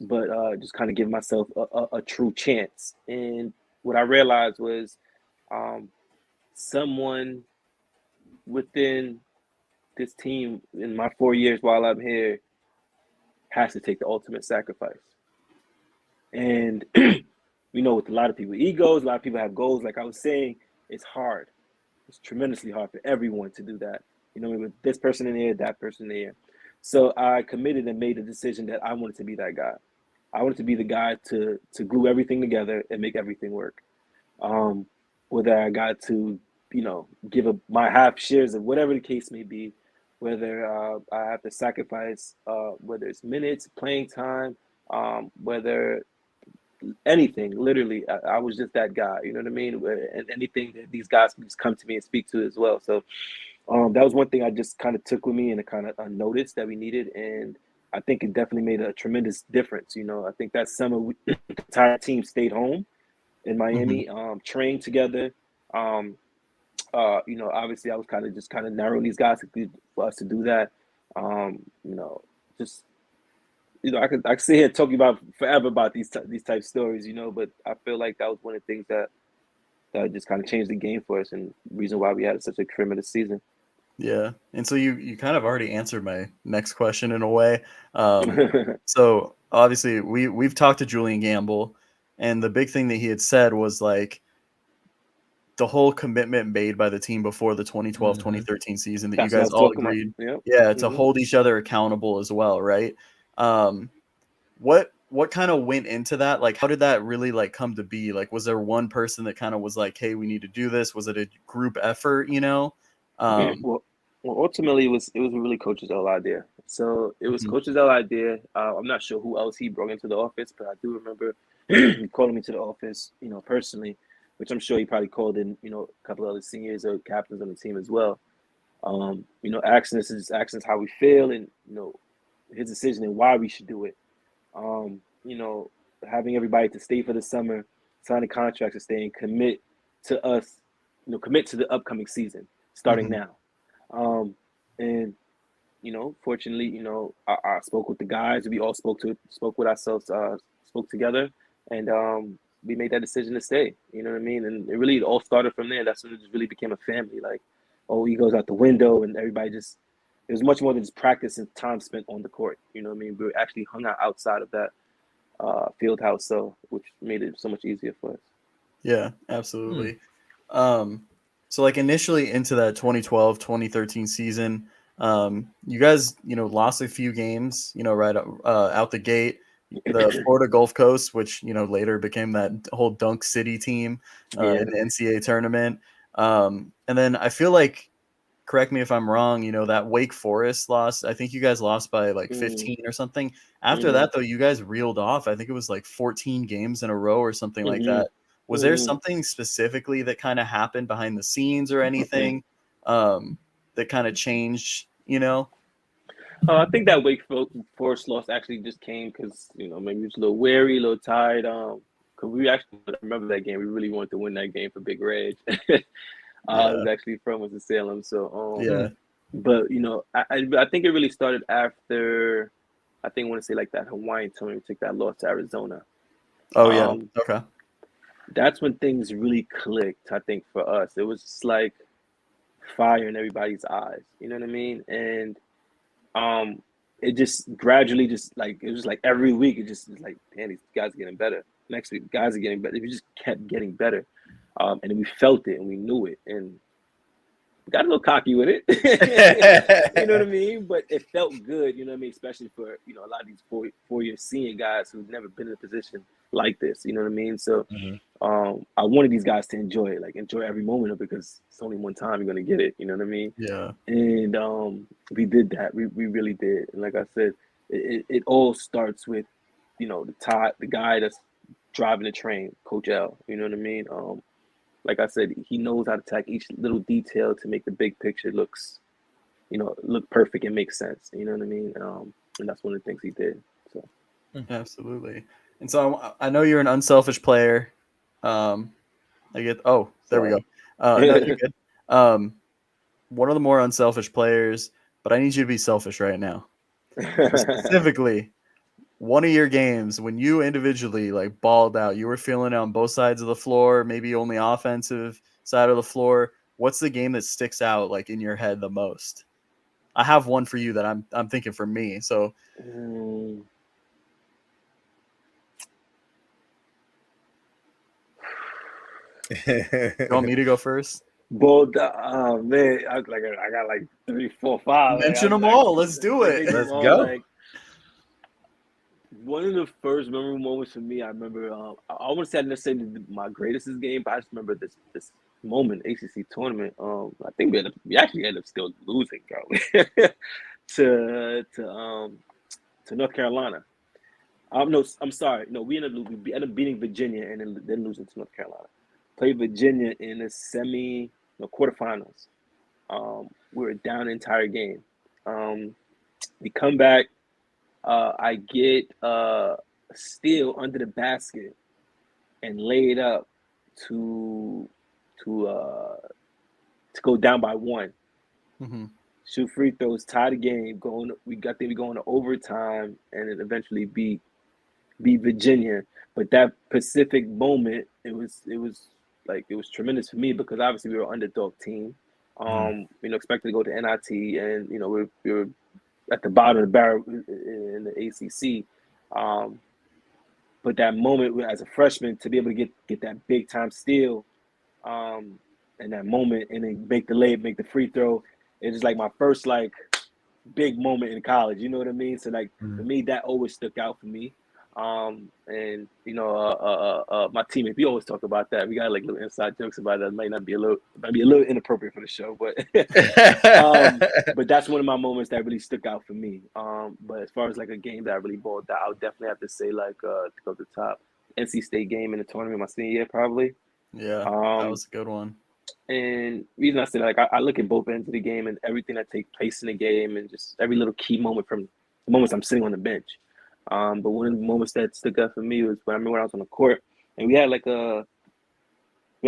But just kind of give myself a true chance. And what I realized was someone within this team in my 4 years while I'm here has to take the ultimate sacrifice. And, with a lot of people, egos, a lot of people have goals. Like I was saying, it's hard. It's tremendously hard for everyone to do that. With this person in there, that person there. So I committed and made a decision that I wanted to be that guy. I wanted to be the guy to glue everything together and make everything work. Whether I got to, give up my half shares of whatever the case may be, whether I have to sacrifice, whether it's minutes, playing time, whether anything, literally, I was just that guy. You know what I mean? And anything that these guys can just come to me and speak to as well. So that was one thing I just kind of took with me and kind of noticed that we needed. And I think it definitely made a tremendous difference. I think that summer the entire team stayed home in Miami, trained together. Obviously I was kind of narrowing these guys for us to do that. Just I could sit here talking about forever about these type stories, but I feel like that was one of the things that just kind of changed the game for us and reason why we had such a tremendous season. Yeah. And so you kind of already answered my next question in a way. So obviously we've talked to Julian Gamble, and the big thing that he had said was like the whole commitment made by the team before the 2012-2013 season that That's you guys all agreed. Yep. To hold each other accountable as well, right? What kind of went into that? Like, how did that really like come to be? Like, was there one person that kind of was like, hey, we need to do this? Was it a group effort, Well, ultimately, it was a really Coach's L idea. So it was Coach's L idea. I'm not sure who else he brought into the office, but I do remember he calling me to the office, personally, which I'm sure he probably called in, a couple of other seniors or captains on the team as well. Asking us how we feel and his decision and why we should do it. Having everybody to stay for the summer, sign the contracts to stay and commit to us, commit to the upcoming season starting now. And fortunately, I spoke with the guys. We all spoke with ourselves, spoke together, and we made that decision to stay. You know what I mean? And it really all started from there. That's when it just really became a family. Like, all egos out the window, and everybody just it was much more than just practice and time spent on the court. You know what I mean? We were actually hung out outside of that field house, so which made it so much easier for us. Yeah, absolutely. So like initially into that 2012-2013 season, you guys, lost a few games, right out the gate. The Florida Gulf Coast, which, later became that whole Dunk City team in the NCAA tournament. And then I feel like, correct me if I'm wrong, that Wake Forest loss, I think you guys lost by like 15 or something. After that, though, you guys reeled off. I think it was like 14 games in a row or something like that. Was there something specifically that kind of happened behind the scenes or anything that kind of changed, I think that Wake Forest loss actually just came because, maybe it was a little weary, a little tired. Because we actually remember that game. We really wanted to win that game for Big Reg. I was actually from Winston-Salem, so but I think it really started after I want to say like that Hawaiian tournament. We took that loss to Arizona. Oh yeah, okay. That's when things really clicked. I think for us, it was just like fire in everybody's eyes. You know what I mean? And it just gradually, just like it was like every week, it just was like, damn, these guys are getting better. Next week, guys are getting better. We just kept getting better. And we felt it and we knew it and got a little cocky with it. You know what I mean? But it felt good, you know what I mean? Especially for, a lot of these four-year senior guys who've never been in a position like this, you know what I mean? So I wanted these guys to enjoy it, like enjoy every moment of it because it's only one time you're going to get it, you know what I mean? Yeah. And we did that. We really did. And like I said, it all starts with, the guy that's driving the train, Coach L, you know what I mean? Like I said, he knows how to attack each little detail to make the big picture look perfect and make sense. You know what I mean? And that's one of the things he did. So absolutely. And so I know you're an unselfish player. I get. Oh, there we go. No, you're good. One of the more unselfish players, but I need you to be selfish right now. Specifically, one of your games when you individually like balled out, you were feeling it on both sides of the floor, maybe only offensive side of the floor. What's the game that sticks out like in your head the most? I have one for you that I'm thinking for me. So you want me to go first? both man, I got like 3, 4, 5. Mention them all. Let's do it. Let's go. Like, one of the first memorable moments for me, I remember. I want to say I didn't say my greatest game, but I just remember this moment, ACC tournament. I think we actually ended up still losing, bro, to North Carolina. No, I'm sorry. No, we ended up beating Virginia and then losing to North Carolina. Played Virginia in the quarterfinals. We were down the entire game. We come back. I get a steal under the basket and lay it up to go down by 1. Shoot free throws, tie the game. We going to overtime and then eventually beat Virginia. But that specific moment, it was tremendous for me because obviously we were an underdog team. Expected to go to NIT, and we were at the bottom of the barrel in the ACC. But that moment as a freshman to be able to get that big time steal, and that moment, and then make the layup, make the free throw, it was like my first like big moment in college. You know what I mean? So like for me, that always stuck out for me. And my teammates, we always talk about that. We got like little inside jokes about that. It might be a little inappropriate for the show, but but that's one of my moments that really stuck out for me. But as far as like a game that I really balled out, I would definitely have to say like to go to the top, NC State game in the tournament my senior year probably. Yeah, that was a good one. And the reason I say like I look at both ends of the game and everything that takes place in the game and just every little key moment from the moments I'm sitting on the bench. But one of the moments that stuck out for me was when I was on the court and we had a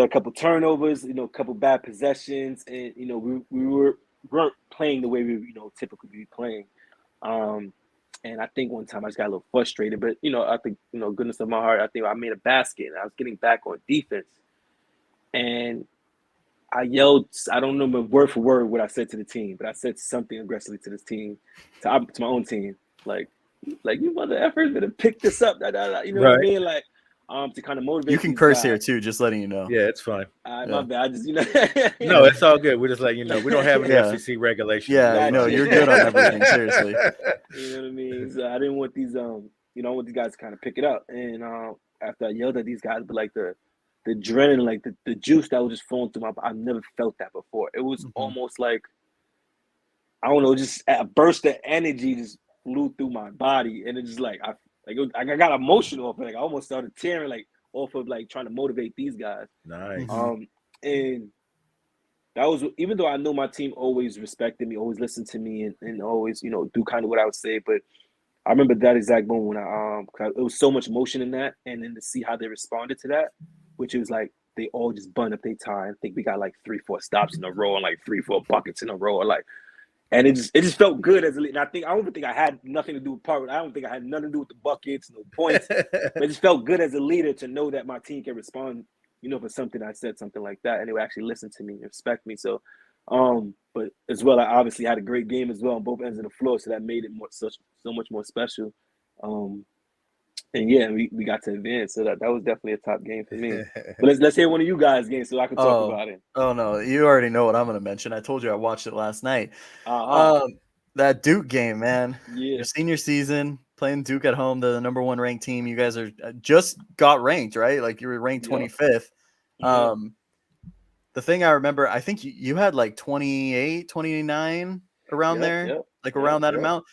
couple turnovers, a couple bad possessions, and we weren't playing the way we typically be playing. And I think one time I just got a little frustrated, but I think goodness of my heart, I think I made a basket and I was getting back on defense, and I yelled. I don't remember word for word what I said to the team, but I said something aggressively to this team, to my own team, like you mother effers better pick this up. You know what I mean? Like, to kind of motivate. You can these curse guys. here too, just letting you know. Yeah, it's fine. My bad. I just No, it's all good. We're just letting you know. We don't have any FCC regulations. Yeah, you're good on everything. Seriously. You know what I mean? So I didn't want these I want these guys to kind of pick it up. And after I yelled at these guys, but like the adrenaline, like the juice that was just flowing through my body, I've never felt that before. It was almost like, I don't know, just a burst of energy just flew through my body, and it just like I got emotional off it. Like I almost started tearing like off of like trying to motivate these guys. Nice. And that was, even though I know my team always respected me, always listened to me, and always do kind of what I would say, but I remember that exact moment when it was so much emotion in that, and then to see how they responded to that, which was like they all just bun up their tie. I think we got like 3-4 stops in a row and like 3-4 buckets in a row, and it just felt good as a leader. And I don't even think I had nothing to do with part. I don't think I had nothing to do with the buckets, no points. But it just felt good as a leader to know that my team can respond, for something I said, something like that, and they would actually listen to me and respect me. So, but as well, I obviously had a great game as well on both ends of the floor, so that made it so much more special. And yeah, we got to advance, so that was definitely a top game for me. But let's hear one of you guys' games so I can talk about it. Oh no, you already know what I'm going to mention. I told you I watched it last night. That Duke game, man. Yeah. Your senior season, playing Duke at home, the number 1 ranked team. You guys are just got ranked, right? Like you were ranked 25th. Mm-hmm. The thing I remember, I think you had like 28, 29 around there, around that amount.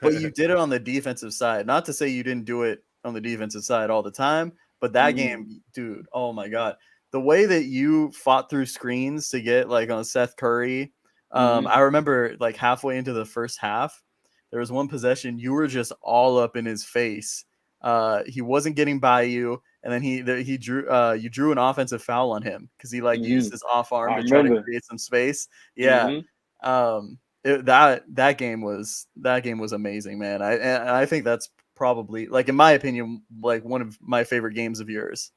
But you did it on the defensive side. Not to say you didn't do it on the defensive side all the time, but that game, dude, oh my God. The way that you fought through screens to get like on Seth Curry. I remember like halfway into the first half, there was one possession, you were just all up in his face. He wasn't getting by you. And then he drew you drew an offensive foul on him because he used his off arm to try to create some space. Yeah. That game was amazing, man. I think that's probably, like, in my opinion, like one of my favorite games of yours.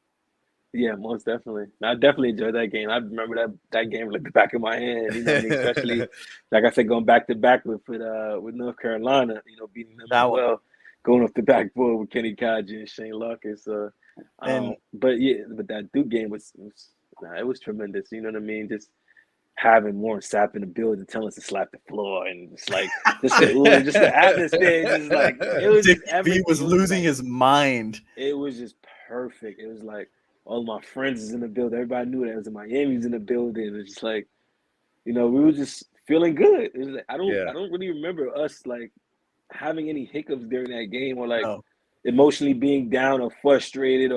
Yeah, most definitely. I definitely enjoyed that game. I remember that game like the back of my hand. Especially like I said, going back to back with North Carolina. Beating them as well, going off the backboard with Kenny Kaji and Shane Lucas. But that Duke game was tremendous. You know what I mean? Just having Warren Sapp in the building telling us to slap the floor, and just the atmosphere, just like it was just everything. He was losing his mind. It was just perfect. It was like all my friends is in the building. Everybody knew that it was in Miami was in the building. It's just like, we were just feeling good. It was like, I don't really remember us like having any hiccups during that game or like emotionally being down or frustrated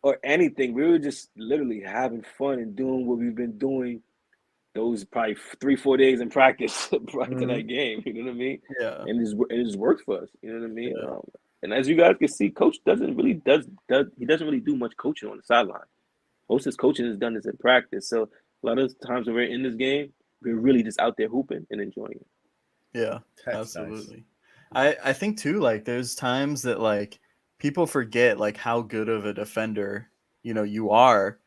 or anything. We were just literally having fun and doing what we've been doing those probably 3-4 days in practice prior to that game. You know what I mean? Yeah. And it just works for us. You know what I mean? Yeah. And as you guys can see, Coach doesn't really do much coaching on the sideline. Most of his coaching is done in practice. So a lot of times when we're in this game, we're really just out there hooping and enjoying it. Yeah, that's absolutely. Nice. I think too, like there's times that like people forget like how good of a defender, you are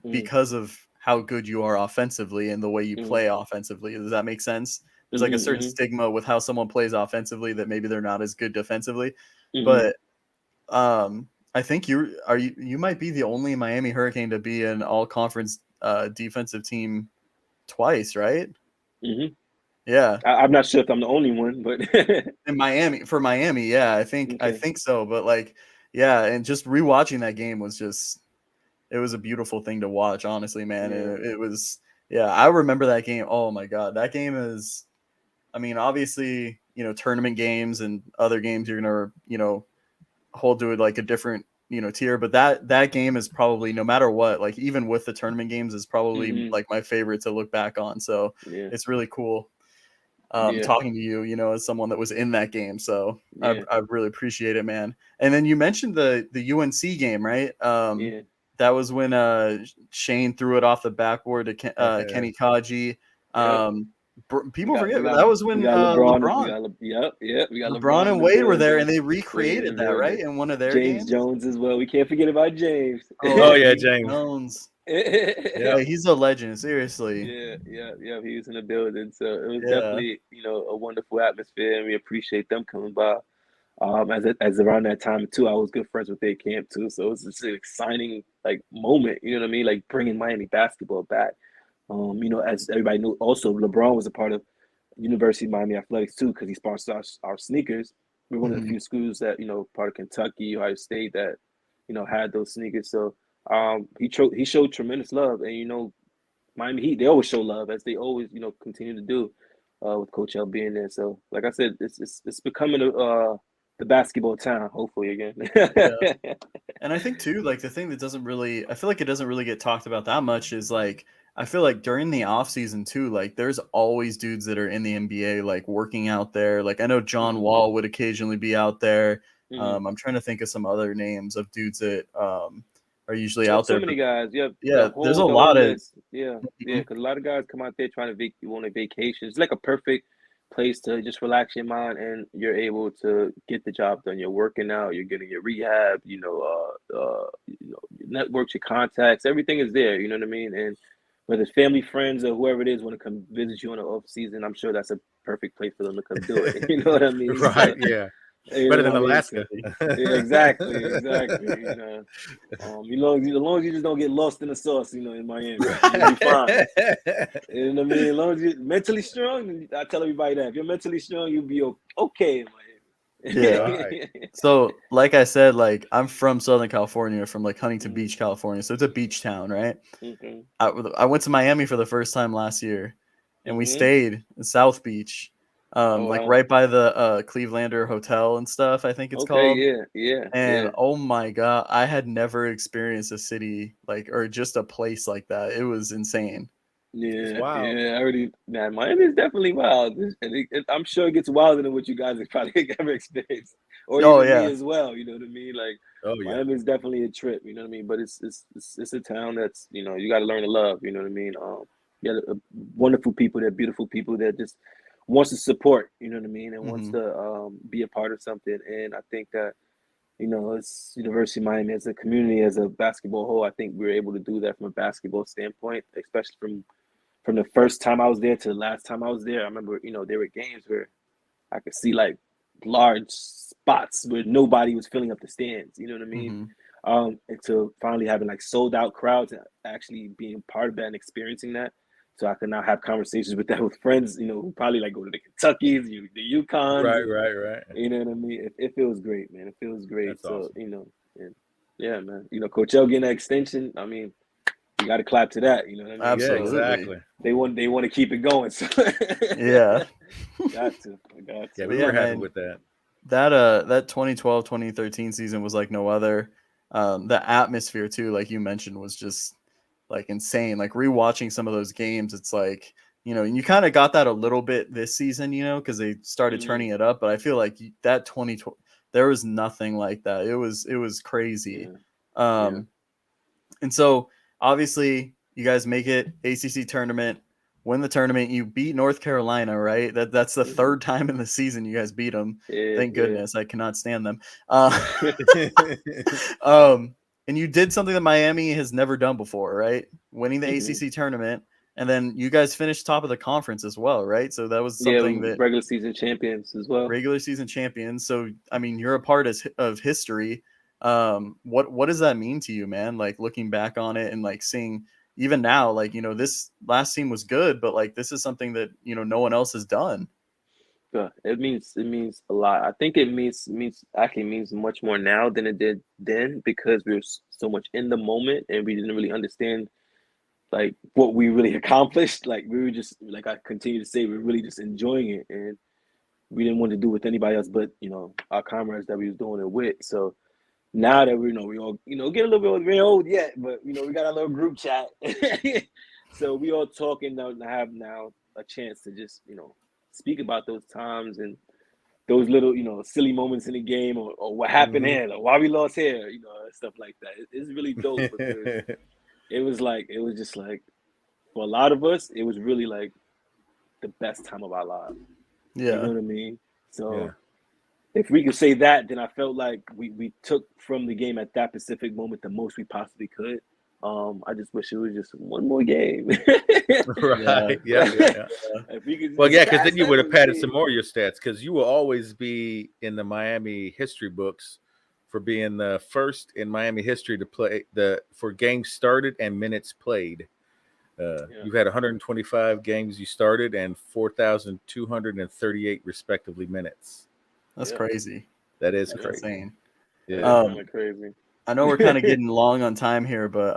because of how good you are offensively and the way you play offensively. Does that make sense? There's like a certain stigma with how someone plays offensively that maybe they're not as good defensively. But I think you might be the only Miami Hurricane to be an all-conference defensive team twice, right? Yeah. I'm not sure if I'm the only one, but for Miami, yeah, I think so. But like, yeah, and just rewatching that game was it was a beautiful thing to watch, honestly, man. Yeah. It was, I remember that game. Oh my God. That game is, I mean, obviously, tournament games and other games you're going to, hold to it like a different, tier, but that game is probably, no matter what, like even with the tournament games, is probably like my favorite to look back on. So it's really cool. Talking to you, as someone that was in that game. So I really appreciate it, man. And then you mentioned the UNC game, right? That was when Shane threw it off the backboard to Kenny Kaji. People forget that was when LeBron. We got LeBron and Wade were there, and they recreated that, right? In one of their James games. Jones as well. We can't forget about James. Oh yeah, James Jones. Yeah. He's a legend. Seriously. Yeah. He was in the building, so it was Yeah. definitely a wonderful atmosphere, and we appreciate them coming by. As around that time too, I was good friends with their camp too, so it was just an exciting like moment. You know what I mean? Like bringing Miami basketball back. As everybody knew, also LeBron was a part of University of Miami Athletics too, because he sponsored our sneakers. We're one of the Mhm. few schools that part of Kentucky, Ohio State that had those sneakers. So he showed tremendous love, and Miami Heat, they always show love as they always continue to do with Coach L being there. So like I said, it's becoming the basketball town, hopefully again. Yeah. And I think too, like the thing that I feel like it doesn't really get talked about that much is like, I feel like during the off season too, like there's always dudes that are in the NBA, like working out there. Like I know John Mhm, Wall would occasionally be out there. mhm. I'm trying to think of some other names of dudes that are usually So out so there, many but guys. You have yeah, there's a the whole lot of. list. Yeah, yeah. Mhm. Because a lot of guys come out there trying to go on a vacation. It's like a perfect place to just relax your mind, and you're able to get the job done. You're working out. You're getting your rehab. Your networks, your contacts, everything is there. You know what I mean? And whether it's family, friends, or whoever it is want to come visit you on the off season, I'm sure that's a perfect place for them to come do it. You know what I mean? Right. So, Yeah. you Better know than what I mean? Alaska. So, yeah, exactly. As long as you just don't get lost in the sauce, in Miami, you'll be fine. You know what I mean? As long as you're mentally strong, I tell everybody that if you're mentally strong, you'll be okay in Yeah. All right. Miami. So, like I said, like I'm from Southern California, from like Huntington Mhm, Beach, California. So it's a beach town, right? mhm, I went to Miami for the first time last year, and we mhm. stayed in South Beach, Oh like wow. right by the Clevelander Hotel and stuff, I think it's Okay. called. Yeah. And oh my God, I had never experienced a city like, or just a place like that. It was insane. It's Yeah, wild. yeah, I already. Nah, Miami is definitely wild, and I'm sure it gets wilder than what you guys have probably ever experienced, or Oh even me yeah. as well. You know what I mean? Like Oh yeah. Miami is definitely a trip. You know what I mean? But it's a town that's you got to learn to love. You know what I mean? You got wonderful people. They're beautiful people that just wants to support. You know what I mean? And wants Hmm. to be a part of something. And I think that it's University of Miami as a community, as a basketball whole. I think we were able to do that from a basketball standpoint, especially from the first time I was there to the last time I was there. I remember, there were games where I could see like large spots where nobody was filling up the stands. You know what I mean? Hmm. And to finally having like sold out crowds and actually being part of that and experiencing that. So I can now have conversations with that with friends, who probably like go to the Kentuckys, the Yukons, Right. and Right. Right. you know what I mean? It feels great, man. It feels great. That's So, awesome. and yeah, man. Coach L getting that extension, I mean, you got to clap to that. You know what I mean? Yeah. So Absolutely. Exactly. they want to keep it going. So Yeah. got Yeah. to. We But yeah, were happy man, with that. that 2012 2013 season was like no other. The atmosphere too, like you mentioned, was just like insane. Like rewatching some of those games, it's like, you kind of got that a little bit this season, because they started Mm-hmm. turning it up. But I feel like that 2012, there was nothing like that. It was crazy. Yeah, yeah. Um, and so obviously you guys make it ACC tournament, win the tournament. You beat North Carolina, right? That's the Mm-hmm. third time in the season you guys beat them. Yeah, Thank yeah. goodness. I cannot stand them. And you did something that Miami has never done before, right? Winning the Mm-hmm. ACC tournament, and then you guys finished top of the conference as well, right? So that was Yeah, something that regular season champions as well. regular season champions. So I mean, you're a part of history. What does that mean to you, man? Like looking back on it and like seeing even now, like this last team was good, but like this is something that no one else has done. Yeah, it means a lot. I think it means much more now than it did then because we were so much in the moment and we didn't really understand like what we really accomplished. Like we were just like I continue to say, we're really just enjoying it and we didn't want to do it with anybody else but our comrades that we was doing it with. So now that we all get a little bit old, we ain't old yet, but we got a little group chat. So we all talking now and have now a chance to just speak about those times and those little silly moments in the game or what happened Hmm. here or why we lost here, stuff like that. It's really dope because it was just like for a lot of us it was really like the best time of our lives. You know Yeah. what I mean? Yeah. So if we could say that, then I felt like we took from the game at that specific moment the most we possibly could. I just wish it was just one more game. Right. Yeah. If we could Well, just yeah, because pass then you that, would it have would padded be. some more of your stats because you will always be in the Miami history books for being the first in Miami history to play for games started and minutes played. Yeah, You've had 125 games you started and 4,238 respectively minutes. That's yeah, crazy. That is That's yeah. crazy. insane. That is Yeah. kind Um, of crazy. I know we're kind of getting long on time here, but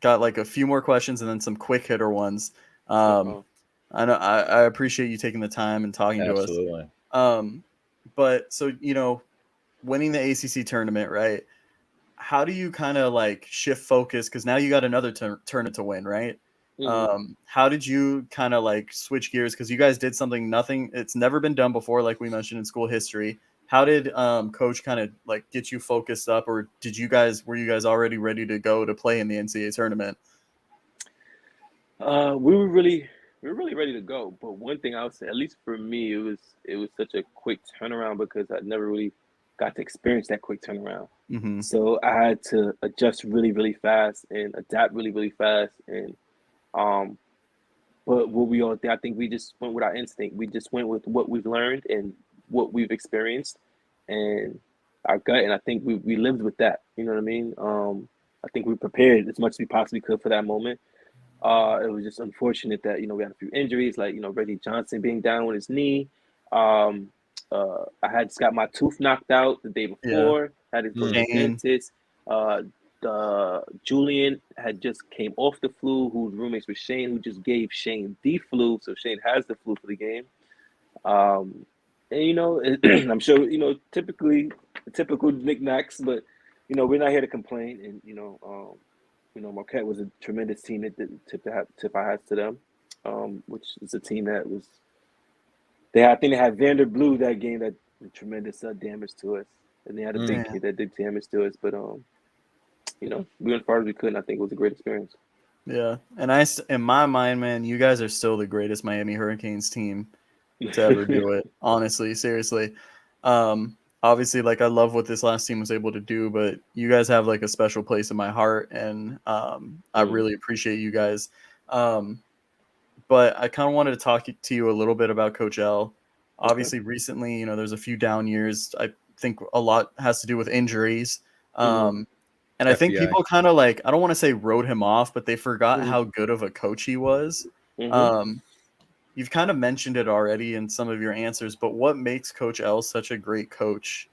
got like a few more questions and then some quick hitter ones. Um, Okay. I know I appreciate you taking the time and talking to us. Absolutely. But so winning the ACC tournament, right? How do you kind of like shift focus? Because now you got another tournament to win, right? Hmm. How did you kind of like switch gears? Because you guys did something it's never been done before, like we mentioned in school history. How did coach kind of like get you focused up, or were you guys already ready to go to play in the NCAA tournament? We were really ready to go. But one thing I would say, at least for me, it was such a quick turnaround because I never really got to experience that quick turnaround. Mm-hmm. So I had to adjust really, really fast and adapt really, really fast. And um, but what we all did, I think we just went with our instinct. We just went with what we've learned and what we've experienced, and our gut. And I think we lived with that. You know what I mean? I think we prepared as much as we possibly could for that moment. It was just unfortunate that we had a few injuries, like Reggie Johnson being down with his knee. Um, I had just got my tooth knocked out the day Yeah. before. Had to go to the Shane. dentist. Uh, Julian had just came off the flu, who's roommates with Shane, who just gave Shane the flu, so Shane has the flu for the game. Um, and I'm sure typical knickknacks, but we're not here to complain, and Marquette was a tremendous team that didn't tip our hats to them, which is a team that was. I think they had Vander Blue that game that did tremendous damage to us, and they had a big Yeah. kid that did damage to us. But we went as far as we could, and I think it was a great experience. Yeah. And in my mind, man, you guys are still the greatest Miami Hurricanes team to ever do it. Honestly, seriously. Obviously, like I love what this last team was able to do, but you guys have like a special place in my heart, and I really appreciate you guys. But I kind of wanted to talk to you a little bit about Coach L. Okay. Obviously, recently, there's a few down years. I think a lot has to do with injuries. Mhm. And I think FBI. people kind of like, I don't want to say wrote him off, but they forgot Mhm. how good of a coach he was. Mhm. Um, you've kind of mentioned it already in some of your answers, but what makes Coach L such a great coach?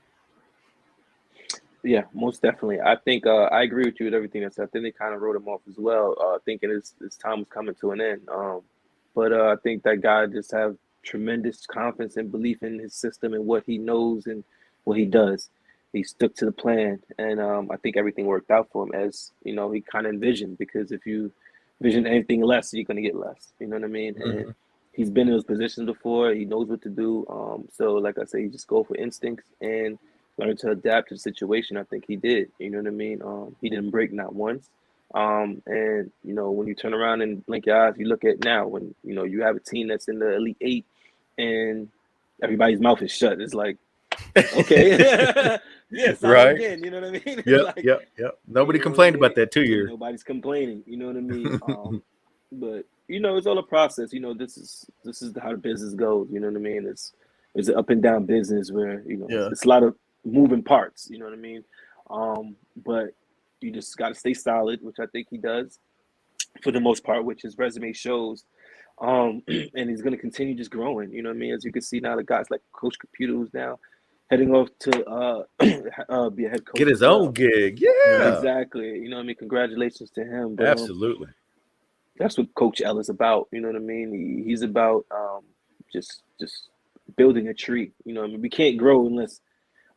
Yeah, most definitely. I think I agree with you with everything that's. I think they kind of wrote him off as well, thinking his time was coming to an end. But I think that guy just have tremendous confidence and belief in his system and what he knows and what he does. He stuck to the plan, and I think everything worked out for him as he kind of envisioned. Because if you vision anything less, you're gonna get less. You know what I mean? And Mhm. he's been in those positions before. He knows what to do. So like I say, you just go for instincts and learn to adapt to the situation. I think he did. You know what I mean? He didn't break not once. And when you turn around and blink your eyes, you look at now when you have a team that's in the Elite Eight, and everybody's mouth is shut. It's like, okay, yeah, sign Right. again. You know what I mean? It's Yep. like, Yep. Yep. you Nobody know what I complained about mean? that 2 years. Nobody's complaining. You know what I mean? But it's all a process. This is how the business goes. You know what I mean? It's an up and down business where Yeah. it's a lot of moving parts. You know what I mean? But you just got to stay solid, which I think he does for the most part, which his resume shows. And he's going to continue just growing. You know what I mean? As you can see now, the guys like Coach Computer, who's now heading off to be a head Get coach his as own well. gig. Yeah. Yeah. Exactly. You know what I mean? Congratulations to him. But Absolutely. that's what Coach L is about. You know what I mean? He's about just building a tree. You know what I mean? We can't grow unless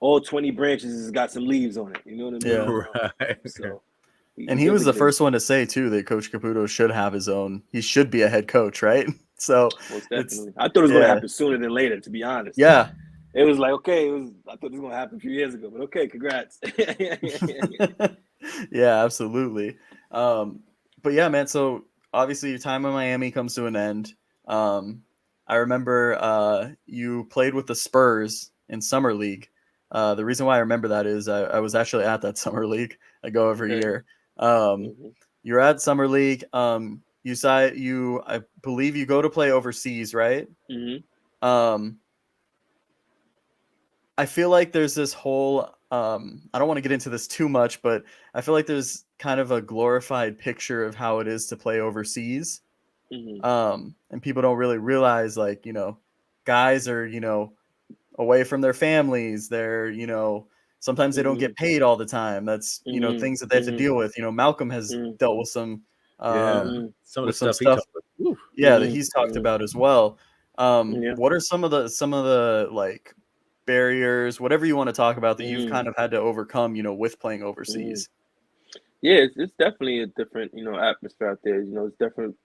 all 20 branches has got some leaves on it. You know what I mean? Yeah. Right. So he And he was doesn't the get it first one to say too that Coach Caputo should have his own. He should be a head coach, right? So most it's definitely. I thought it was going to yeah, happen sooner than later, to be honest. yeah, It was like, okay, I thought it was going to happen a few years ago, but okay, congrats. yeah, absolutely. Um, but yeah, man. So obviously your time in Miami comes to an end. Um, I remember you played with the Spurs in summer league. The reason why I remember that is I was actually at that summer league. I go every Okay. year. Mhm. you're at summer league. I believe you go to play overseas, right? Mm-hmm. I feel like there's this whole I don't want to get into this too much, but I feel like there's kind of a glorified picture of how it is to play overseas. Mm-hmm. And people don't really realize, like, guys are, away from their families. They're, sometimes they don't get paid all the time. That's, Mm-hmm. things that they have to Mm-hmm. deal with. Malcolm has Mm-hmm. dealt with some, Yeah, um, some of the with some stuff he stuff, talked about. Whew. yeah, that he's talked Mm-hmm. about as well. Yeah. What are some of the like barriers, whatever you want to talk about, that you've Mm-hmm. kind of had to overcome, with playing Mm-hmm. overseas? Yeah, it's definitely a different, atmosphere out there. It's different.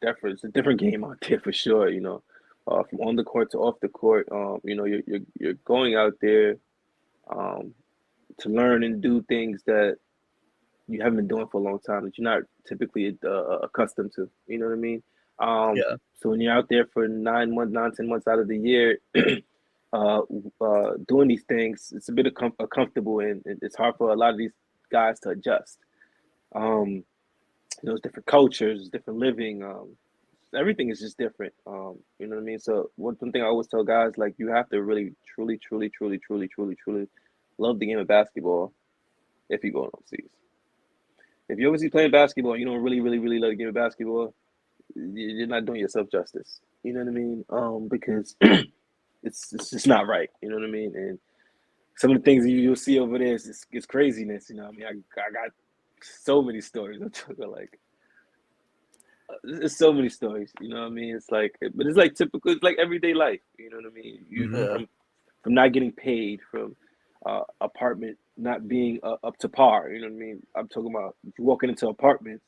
It's a different game out there for sure. From on the court to off the court. You're going out there, um, to learn and do things that you haven't been doing for a long time that you're not typically accustomed to. You know what I mean? Yeah. So when you're out there for 10 months out of the year, uh, doing these things, it's a bit uncomfortable, and it's hard for a lot of these guys to adjust. Um, it's different cultures, different living. Everything is just different. You know what I mean? So one thing I always tell guys, like, you have to really, truly, truly, truly, truly, truly, truly love the game of basketball if you go overseas. If you're overseas playing basketball, you don't really, really, really love the game of basketball, you're not doing yourself justice. You know what I mean? Because it's just not right. You know what I mean? And some of the things you'll see over there is craziness. You know what I mean? I got so many stories. I'm talking like, there's so many stories. You know what I mean? It's like, but it's like typical. It's like everyday life. You know what I mean? Mm-hmm. Yeah. From not getting paid, from apartment not being up to par. You know what I mean? I'm talking about if you're walking into apartments.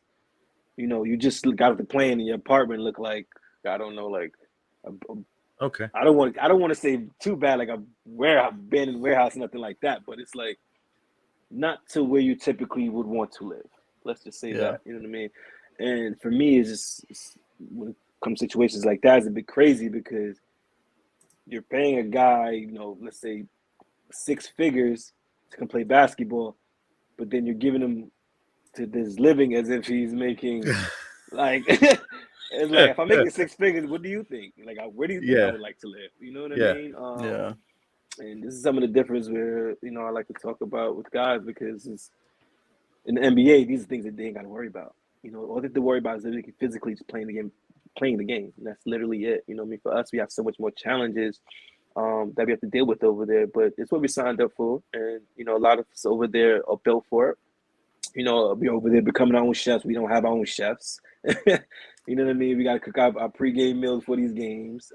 You just got off the plane and your apartment look like, I don't know, like Okay. I don't want to say too bad, like a warehouse, abandoned warehouse, nothing like that. But it's like not to where you typically would want to live. Let's just say Yeah. that. You know what I mean? And for me, when it comes to situations like that, it's a bit crazy because you're paying a guy, let's say 6 figures to come play basketball, but then you're giving him to this living as if he's making like it's like, if I'm making 6 figures, what do you think? Like, where do you think I Yeah. would like to live? You know what I Yeah. mean? Yeah. And this is some of the difference where I like to talk about with guys, because it's in the NBA, these are things that they ain't got to worry about. All they have to worry about is literally physically just playing the game, And that's literally it. You know what I mean? For us, we have so much more challenges that we have to deal with over there, but it's what we signed up for, and a lot of us over there are built for it. We over there becoming our own chefs. We don't have our own chefs. You know what I mean? We got to cook our pregame meals for these games.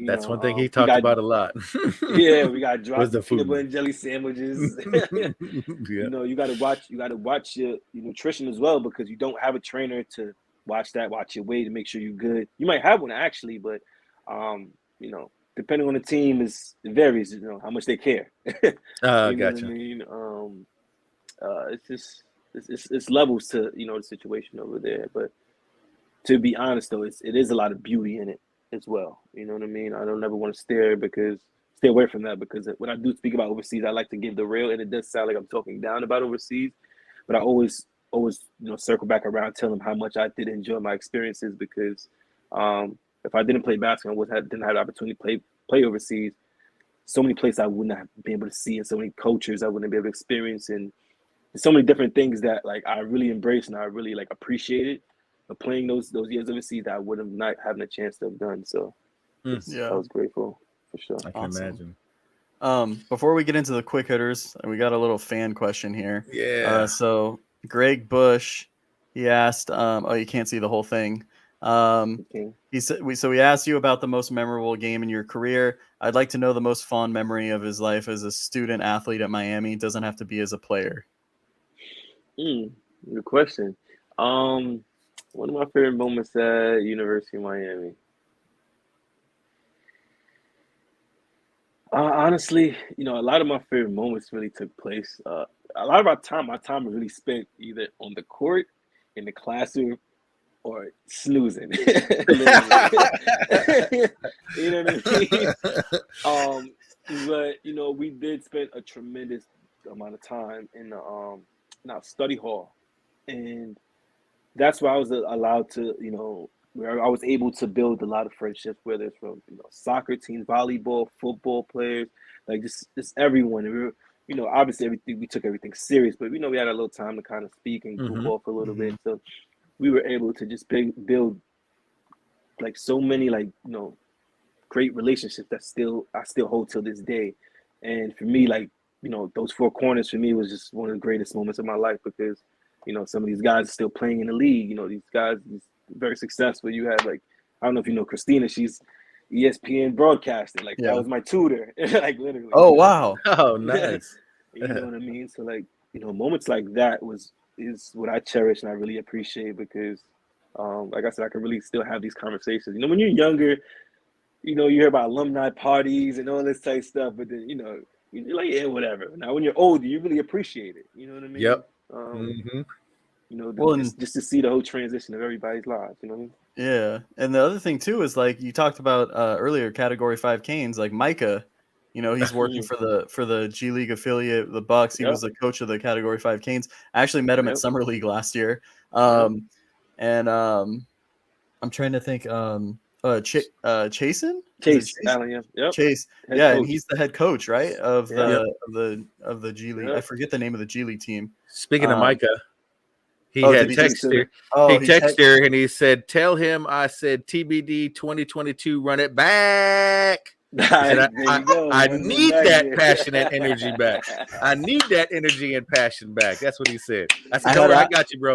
That's one thing he We talked got, about a lot. we got Was drop the peanut butter food. and jelly sandwiches. Yeah. You got to watch your nutrition as well, because you don't have a trainer to watch your weight to make sure you're good. You might have one actually, but depending on the team, it varies. How much they care. You know what I Gotcha. mean? It's just it's levels to the situation over there. But to be honest though, it is a lot of beauty in it as well. You know what I mean? I don't ever want to stay away from that, because when I do speak about overseas, I like to give the real, and it does sound like I'm talking down about overseas, but I always circle back around, tell them how much I did enjoy my experiences, because if I didn't play basketball, didn't have the opportunity to play overseas, so many places I would not be able to see, and so many cultures I wouldn't be able to experience, and so many different things that, like, I really embraced and I really, like, appreciated of playing those years overseas that I would have not having a chance to have done. So I Yeah. was grateful for sure. I can imagine. Before we get into the quick hitters, we got a little fan question here. Yeah. So Greg Bush, he asked, oh, you can't see the whole thing. Okay. He said, we asked you about the most memorable game in your career. I'd like to know the most fond memory of his life as a student athlete at Miami. It doesn't have to be as a player. Good question. One of my favorite moments at University of Miami. Honestly, a lot of my favorite moments really took place. A lot of my time was really spent either on the court, in the classroom, or snoozing. You know what I mean? But we did spend a tremendous amount of time in our study hall. and that's where I was allowed to, where I was able to build a lot of friendships, whether it's from soccer teams, volleyball, football players, like just everyone. And we were, obviously we took everything serious, but we had a little time to kind of speak and goof off a little bit. So we were able to just build like so many great relationships that I still hold till this day. And for me, those four corners for me was just one of the greatest moments of my life because some of these guys are still playing in the league. These guys are very successful. You have I don't know if you know Christina, she's ESPN broadcasting. That was my tutor, literally. Oh wow. Oh nice. You know what I mean? So moments like that is what I cherish and I really appreciate because like I said, I can really still have these conversations. When you're younger, you hear about alumni parties and all this type of stuff, but then you're like, yeah, whatever. Now when you're older, you really appreciate it. You know what I mean? Yep. Just to see the whole transition of everybody's lives. You know what I mean? Yeah, and the other thing too is you talked about earlier, Category 5 Canes, like Micah. He's working for the G League affiliate, the Bucks. He was the coach of the Category 5 Canes. I actually met him at Summer League last year. And I'm trying to think. Chase Allen, yeah. Chase, and he's the head coach, right, of the G League. I forget the name of the G League team. Speaking of Micah, he had texted her. He texted her and he said, "Tell him I said TBD 2022, run it back." I need that passion and energy back. I need that energy and passion back. That's what he said. I said, "I got you, bro."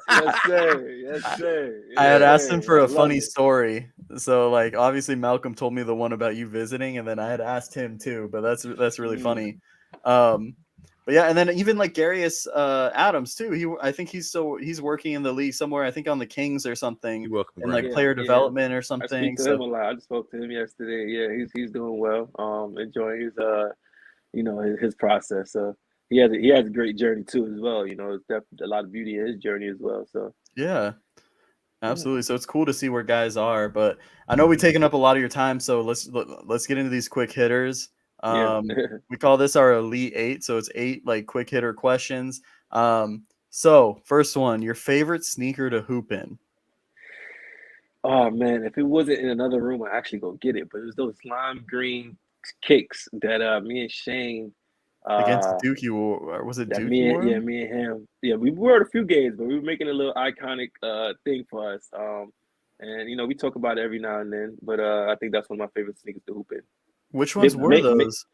Yes, sir. Yes, sir. I had asked him for a funny story. So obviously Malcolm told me the one about you visiting, and then I had asked him too, but that's really funny. But yeah, and then even Garius Adams too. I think he's working in the league somewhere. I think on the Kings or something, in player development or something. I speak to him a lot. I just spoke to him yesterday. Yeah, he's doing well. Enjoying his his process. So he has a great journey too as well. It's definitely a lot of beauty in his journey as well. So yeah. Absolutely. So it's cool to see where guys are, but I know we've taken up a lot of your time. So let's get into these quick hitters. We call this our Elite 8. So it's 8 quick hitter questions. So first one, your favorite sneaker to hoop in? Oh man, if it wasn't in another room, I'd actually go get it. But it was those lime green kicks that me and Shane against Dookie, or was it Dookie? Me and him. Yeah, we were at a few games, but we were making a little iconic thing for us. And we talk about it every now and then. But I think that's one of my favorite sneakers to hoop in. Which ones were those?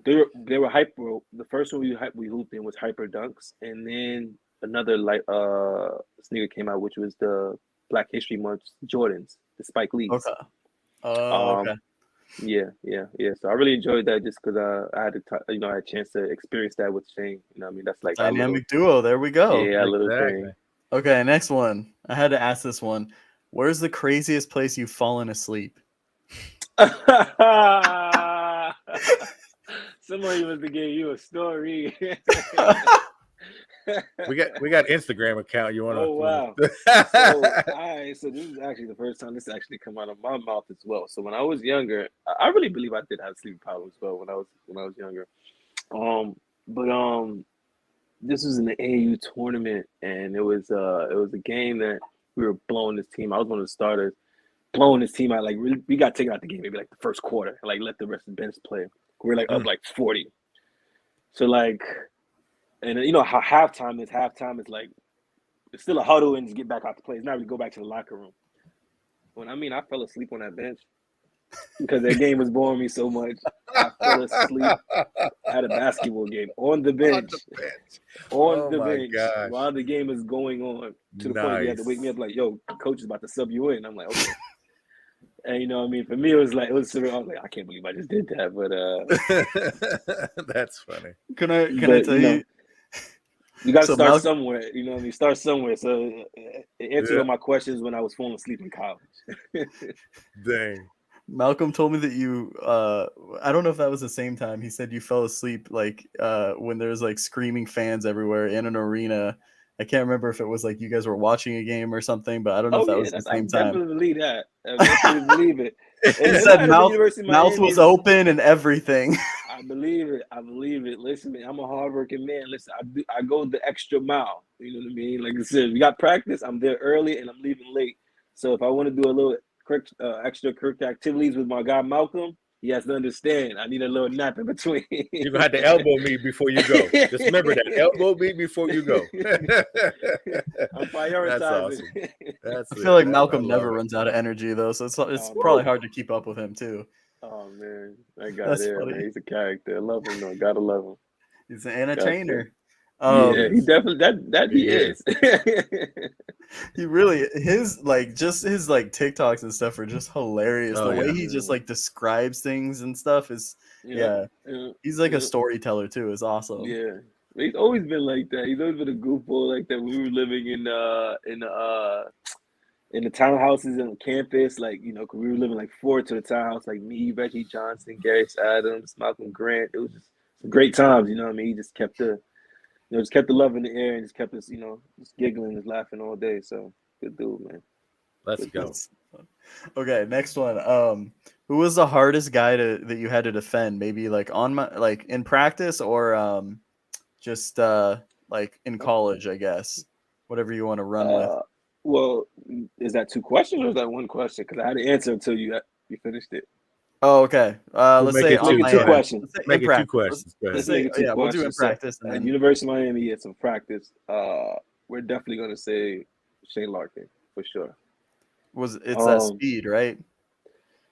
They were hyper. The first one we hooped in was Hyper Dunks, and then another sneaker came out, which was the Black History Month Jordans, the Spike Lees. Okay. Okay. Yeah. So I really enjoyed that just because I had a chance to experience that with Shane. I mean, that's dynamic duo. There we go. Yeah, a little thing. Okay, next one. I had to ask this one. Where's the craziest place you've fallen asleep? Somebody must have gave you a story. we got Instagram account. You want to? Oh wow! So this is actually the first time this actually come out of my mouth as well. So when I was younger, I really believe I did have sleep problems as well when I was younger. But this was in the AAU tournament, and it was a game that we were blowing this team. I was one of the starters, blowing this team out. We got taken out the game maybe the first quarter, and let the rest of the bench play. We're up 40. So and you know how halftime is. Halftime is it's still a huddle and just get back out to play. It's not really go back to the locker room. I fell asleep on that bench because that game was boring me so much. I fell asleep at a basketball game on the bench. On the bench while the game is going on to the point you had to wake me up yo, coach is about to sub you in. I'm like, okay. And for me it was I was like, I can't believe I just did that. But that's funny. Can I tell you? You got to start somewhere. Start somewhere. So it answered all my questions when I was falling asleep in college. Dang. Malcolm told me that you I don't know if that was the same time. He said you fell asleep when there's screaming fans everywhere in an arena. I can't remember if it was you guys were watching a game or something, but I don't know if that was the same time. I definitely believe that. I definitely believe it. He said mouth was open and everything. I believe it. I believe it. Listen, man, I'm a hardworking man. Listen, I go the extra mile. You know what I mean? Like I said, we got practice. I'm there early and I'm leaving late. So if I want to do a little extracurricular activities with my guy Malcolm, he has to understand. I need a little nap in between. You're gonna have to elbow me before you go. Just remember that. Elbow me before you go. I'm prioritizing. That's awesome. I feel like Malcolm never runs out of energy though, so it's probably hard to keep up with him too. Oh man, that guy there, man, he's a character. I love him though. Gotta love him. He's an entertainer. Yeah, he definitely that he is. He really his TikToks and stuff are just hilarious. The way he just like describes things and stuff is he's like a storyteller too. It's awesome. Yeah. He's always been like that. He's always been a goofball like that. We were living in the townhouses on campus, like, you know, 'cause we were living like 4 to the townhouse, like me, Reggie Johnson, Gary Adams, Malcolm Grant. It was just great times, you know what I mean? He just kept the love in the air and just kept us, you know, just giggling and laughing all day. So good dude, man. Let's go. Okay, next one. Who was the hardest guy that you had to defend? Maybe like in practice or just like in college, I guess. Whatever you want to run with. Well, is that 2 questions or is that 1 question? Because I had to answer until you finished it. Oh, okay. Let's say make it 2 questions. Make it 2 questions. Let's make it 2 questions. We'll do in practice. So, at University of Miami, it's in practice. We're definitely going to say Shane Larkin for sure. It's that speed, right?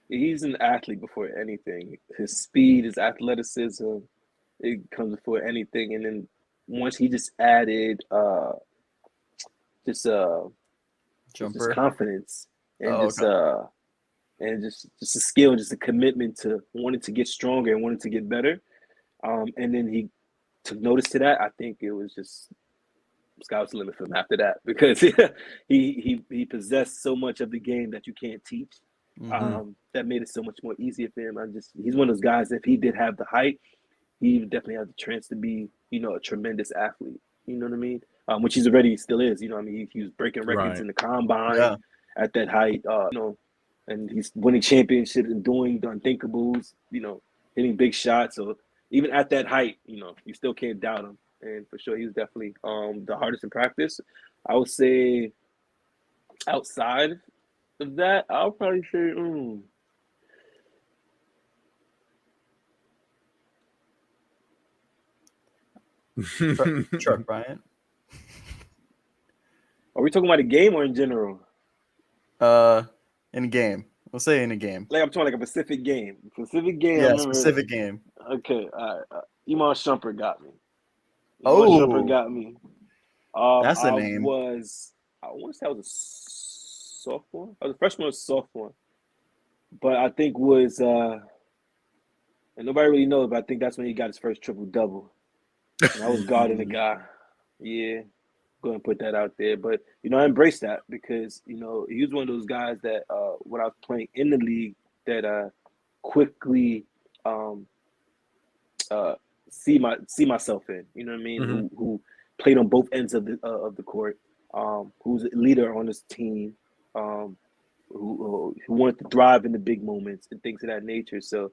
He's an athlete before anything. His speed, his athleticism, it comes before anything. And then once he just added just confidence and just a skill and just a commitment to wanting to get stronger and wanting to get better. And then he took notice to that. I think it was just sky's the limit for him after that, because he possessed so much of the game that you can't teach. That made it so much more easier for him. He's one of those guys, if he did have the height, he definitely had the chance to be, you know, a tremendous athlete. You know what I mean? Which he's already still is. You know what I mean? He was breaking records in the combine at that height. You know, and he's winning championships and doing the unthinkables. You know, hitting big shots. So even at that height, you know, you still can't doubt him. And for sure, he was definitely the hardest in practice. I would say outside of that, I'll probably say Chuck Bryant. Are we talking about a game or in general? In a game. We'll say in a game. Like I'm talking like a specific game. Specific game. Yeah, specific game. Okay. Iman Shumpert got me. Shumpert got me. That's the name. I want to say I was a sophomore. I was a freshman or sophomore. But I think was and nobody really knows, but I think that's when he got his first triple-double. And I was guarding the guy. Yeah. Go ahead and put that out there. But, you know, I embrace that because, you know, he was one of those guys that when I was playing in the league that quickly see myself in, you know what I mean? Who played on both ends of the court, who's a leader on his team, who wanted to thrive in the big moments and things of that nature. So,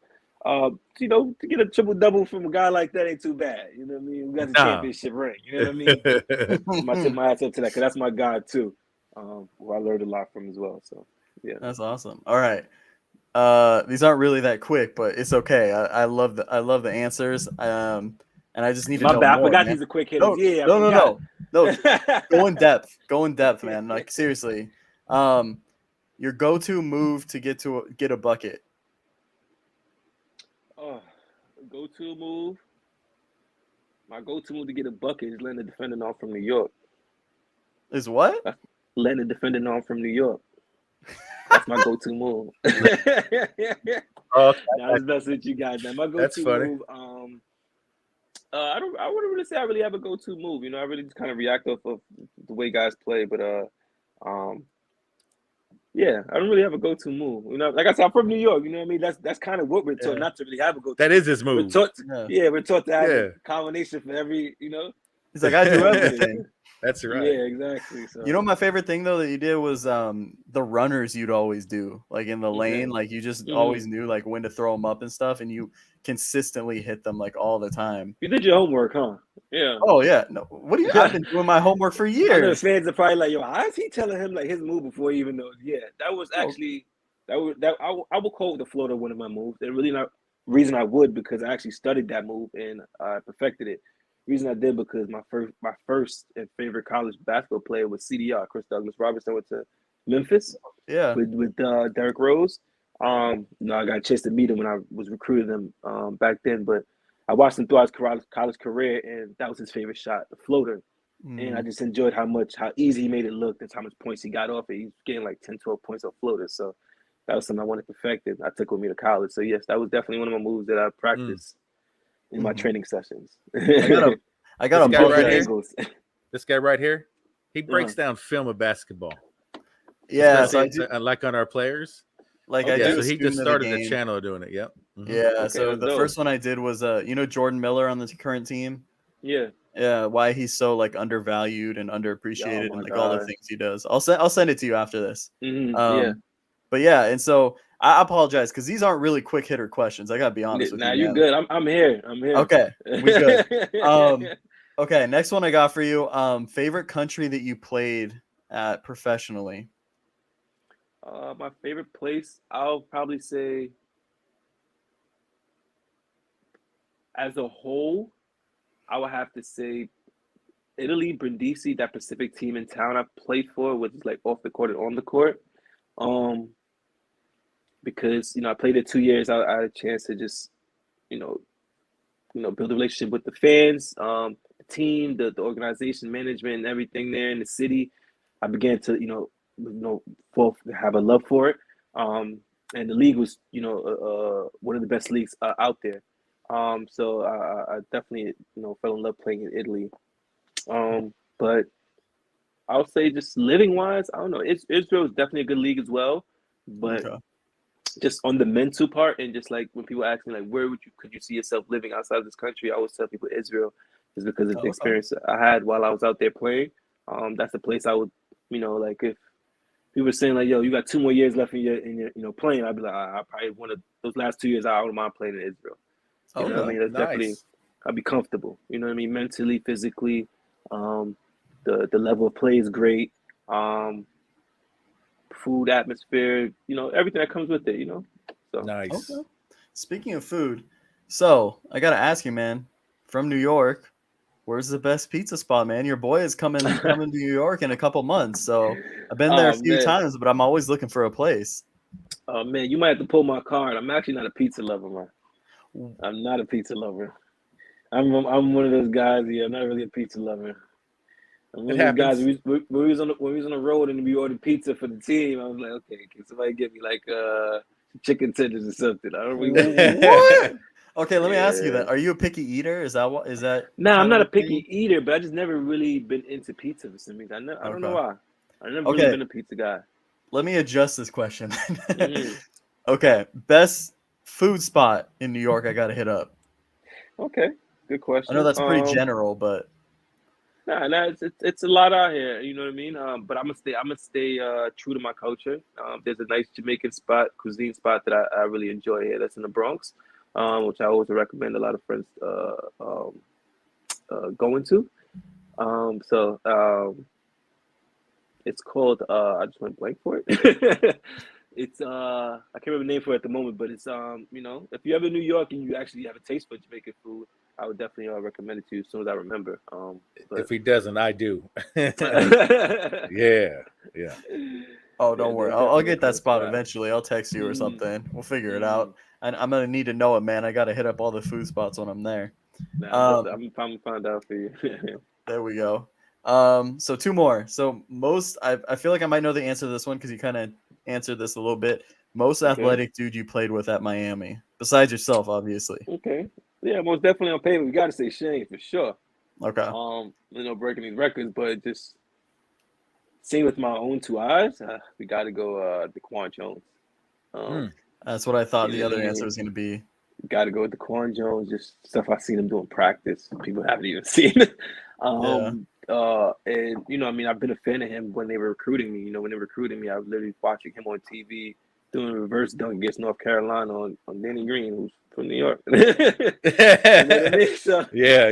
you know, to get a triple-double from a guy like that ain't too bad. You know what I mean? We got the championship ring. You know what I mean? I tip my hats up to that because that's my guy too, who I learned a lot from as well. So, yeah. That's awesome. All right. These aren't really that quick, but it's okay. I love the answers. And I just need to know more. I forgot these are quick hitters. No. Go in depth, man. Like seriously. Your go-to move to get a bucket. Go-to move. My go-to move to get a bucket is letting the defender off from New York. Is what? Letting the defender off from New York. That's my go-to move. That's what you got. Now, my go-to move. I wouldn't really say I really have a go-to move. You know, I really just kind of react off of the way guys play. But yeah, I don't really have a go-to move. You know, like I said, I'm from New York. You know what I mean? That's kind of what we're taught, not to really have a go-to. That is his move. We're taught to have a combination for every, you know. He's like, I do everything. That's right. Yeah, exactly. So You know, my favorite thing though that you did was the runners you'd always do, like in the lane, like you just always knew like when to throw them up and stuff, and you consistently hit them like all the time. you did your homework, huh? Yeah. Oh yeah, no, what do you? I've been doing my homework for I know years. fans are probably like, yo, how is he telling him like his move before he even knows? Yeah, that was actually I would call the floater one of my moves. And really not reason I would because I actually studied that move and I perfected it. Reason I did because my first and favorite college basketball player was CDR, Chris Douglas Robertson, went to Memphis Yeah. with Derrick Rose. I got a chance to meet him when I was recruiting him back then, but I watched him throughout his college career, and that was his favorite shot, the floater. And I just enjoyed how easy he made it look. That's how much points he got off it. He's getting like 10, 12 points off floaters. So that was something I wanted to perfect. I took with me to college. So yes, that was definitely one of my moves that I practiced in my training sessions. I got This guy both right here. angles. This guy right here, he breaks down film of basketball. Yeah, so like on our players. Like I I do. do. So he just started the the channel doing it. Yep. Yeah. Okay, So the first one I did was you know, Jordan Miller on the current team. Yeah. Yeah, why he's so like undervalued and underappreciated and like all the God. things he does. I'll send it to you after this. Yeah. But yeah, and so I apologize because these aren't really quick hitter questions. I gotta be honest with Nah, you. you're good. I'm here. I'm here. Okay, we good. Okay, next one I got for you. Favorite country that you played at professionally? My favorite place, I'll probably say, as a whole, I would have to say Italy, Brindisi, that Pacific team in town I played for, which is like off the court and on the court. Because I played it 2 years. I had a chance to just you know build a relationship with the fans, the team, the organization, management, and everything there in the city. I began to have a love for it. And the league was one of the best leagues out there. So I definitely fell in love playing in Italy. But I'll say just living wise, I don't know. Israel is definitely a good league as well, but just on the mental part and just like when people ask me like where could you see yourself living outside of this country, I always tell people Israel, is because of the experience I had while I was out there playing. That's the place I would, like if people were saying like, yo, you got 2 more years left in your playing, I'd be like, I probably one of those last 2 years I wouldn't mind playing in Israel. You know what I mean? That's definitely, I'd be comfortable. You know what I mean? Mentally, physically, the level of play is great. Food, atmosphere, everything that comes with it, So nice. Okay. Speaking of food, so I gotta ask you, man, from New York, where's the best pizza spot, man? Your boy is coming to New York in a couple months, so I've been there a few times, but I'm always looking for a place. Oh man, you might have to pull my card. I'm actually not a pizza lover, man. I'm not a pizza lover. I'm one of those guys. Yeah, I'm not really a pizza lover. I'm one of those guys. When we was on the road and we ordered pizza for the team, I was like, okay, can somebody get me like chicken tenders or something? I don't really what? Okay, let me ask you that. Are you a picky eater? Is that? Nah, I'm not a picky eater, but I just never really been into pizza for some reason. I don't know why. I've never really been a pizza guy. Let me adjust this question. Okay, best food spot in New York I gotta hit up. Okay, good question. I know that's pretty general, but nah, it's a lot out here. You know what I mean? But I'm gonna stay true to my culture. There's a nice Jamaican cuisine spot that I really enjoy here. That's in the Bronx, which I always recommend a lot of friends going to. It's called I just went blank for it. It's I can't remember the name for it at the moment, but it's if you're ever in New York and you actually have a taste for Jamaican food, I would definitely recommend it to you as soon as I remember. If he doesn't, I do. Yeah. Oh, don't worry. I'll get that spot eventually. I'll text you or something. We'll figure it out. And I'm gonna need to know it, man. I gotta hit up all the food spots when I'm there. I'm gonna find out for you. There we go. So 2 more. So I feel like I might know the answer to this one because you kind of answered this a little bit. Most athletic dude you played with at Miami, besides yourself, obviously. Okay. Yeah, most definitely on paper. We got to say Shane for sure. Okay. Breaking these records, but just seeing with my own 2 eyes, we got to go DeQuan Jones. That's what I thought the other answer was going to be. Got to go with DeQuan Jones. Just stuff I've seen him do in practice. People haven't even seen. And you know, I mean, I've been a fan of him when they were recruiting me. You know, when they were recruiting me, I was literally watching him on TV doing a reverse dunk against North Carolina on Danny Green, who's from New York. You know what I mean? So, yeah.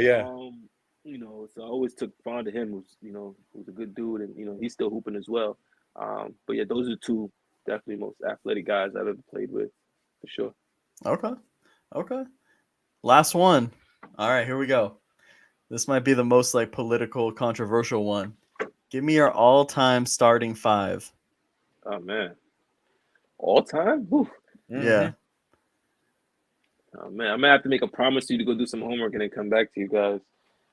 you know, so I always took fond of him. Who's a good dude, and you know, he's still hooping as well. But yeah, those are two definitely most athletic guys I've ever played with, for sure. Okay. Last one. All right, here we go. This might be the most like political, controversial one. Give me your all-time starting five. Oh man, all time? Mm-hmm. Yeah. Oh man, I'm gonna have to make a promise to you to go do some homework and then come back to you guys.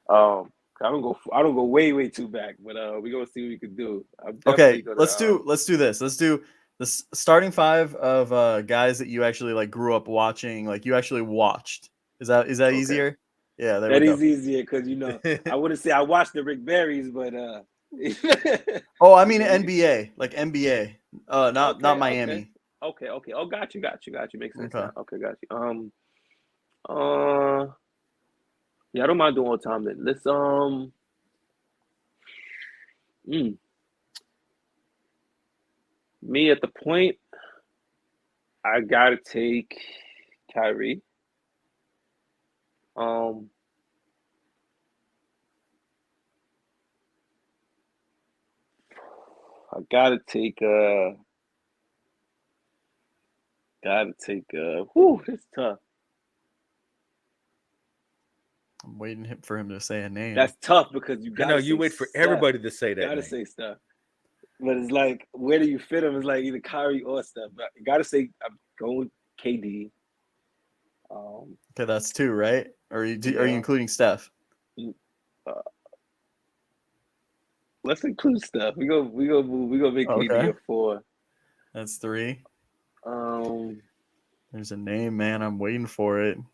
I don't go way too back, but we gonna see what we can do. Okay, let's do this. Let's do the starting five of guys that you actually like grew up watching, like you actually watched. Is that Okay. easier? Yeah, that is easier because you know I wouldn't say I watched the Rick Barrys, but Oh, I mean NBA, like NBA. Not Miami. Okay. Oh, got you. Makes sense. Okay. Okay, got you. Yeah, I don't mind doing all time then. Let's me at the point, I gotta take Kyrie. I gotta take it's tough. I'm waiting for him to say a name. That's tough because you gotta you wait for everybody to say that. Gotta say stuff. But it's like, where do you fit him? It's like either Kyrie or Steph. But you gotta say, I'm going with KD. Okay, that's two, right? Are you including Steph? Let's include Steph. We go make KD a 4. That's 3. There's a name, man. I'm waiting for it. I'm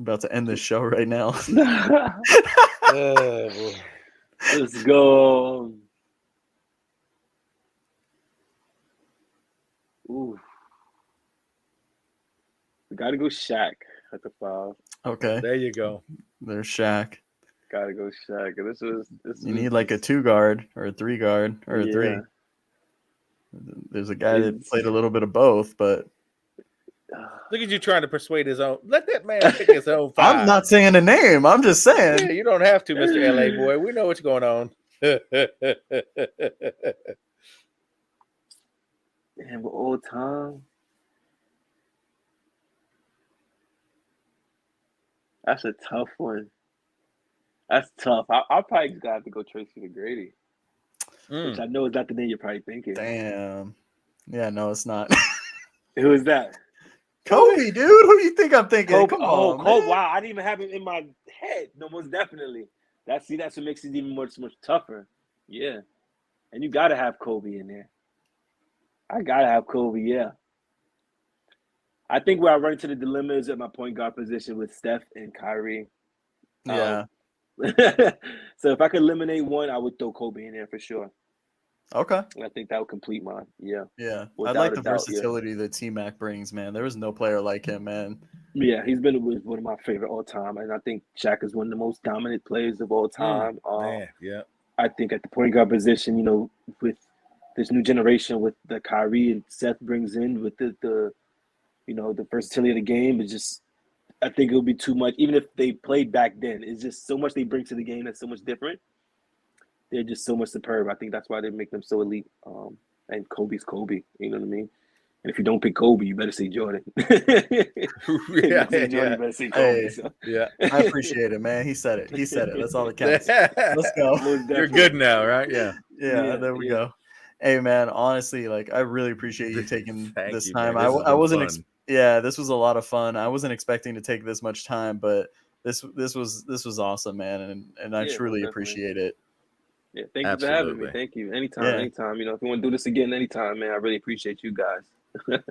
about to end this show right now. Let's go. Ooh. We gotta go Shaq at the 5. Okay. There you go. There's Shaq. Gotta go Shaq. You need like a 2 guard or a 3 guard or a 3. There's a guy that played a little bit of both, but look at you trying to persuade his own. Let that man pick his own 5. I'm not saying a name. I'm just saying. Yeah, you don't have to, Mr. LA boy. We know what's going on. Man, we're all time. That's a tough one. That's tough. I'll probably just have to go Tracy McGrady, which I know is not the name you're probably thinking. Damn. Yeah, no, it's not. Who is that? Kobe, dude. Who do you think I'm thinking? Kobe. Come on, Kobe. man. Wow, I didn't even have him in my head. No, most definitely. That's what makes it even much tougher. Yeah, and you gotta have Kobe in there. I gotta have Kobe. Yeah. I think where I run into the dilemma is at my point guard position with Steph and Kyrie. Yeah. So if I could eliminate one, I would throw Kobe in there for sure. Okay. And I think that would complete mine. Yeah. Yeah. I like the versatility that T-Mac brings, man. There was no player like him, man. Yeah, he's been one of my favorite all time. And I think Shaq is one of the most dominant players of all time. Man, yeah. I think at the point guard position, you know, with this new generation with the Kyrie and Seth brings in with the you know, the versatility of the game is just, I think it would be too much. Even if they played back then, it's just so much they bring to the game that's so much different. They're just so much superb. I think that's why they make them so elite. And Kobe's Kobe, you know what I mean? And if you don't pick Kobe, you better say Jordan. You better say Kobe. Yeah. I appreciate it, man. He said it. That's all that counts. Let's go. You're good now, right? Yeah. Yeah, there we go. Hey, man, honestly, like, I really appreciate you taking this time. Man. I wasn't this was a lot of fun. I wasn't expecting to take this much time, but this was awesome, man, and I truly appreciate it. Yeah, thank you for having me. Thank you. Anytime. You know, if you want to do this again anytime, man, I really appreciate you guys.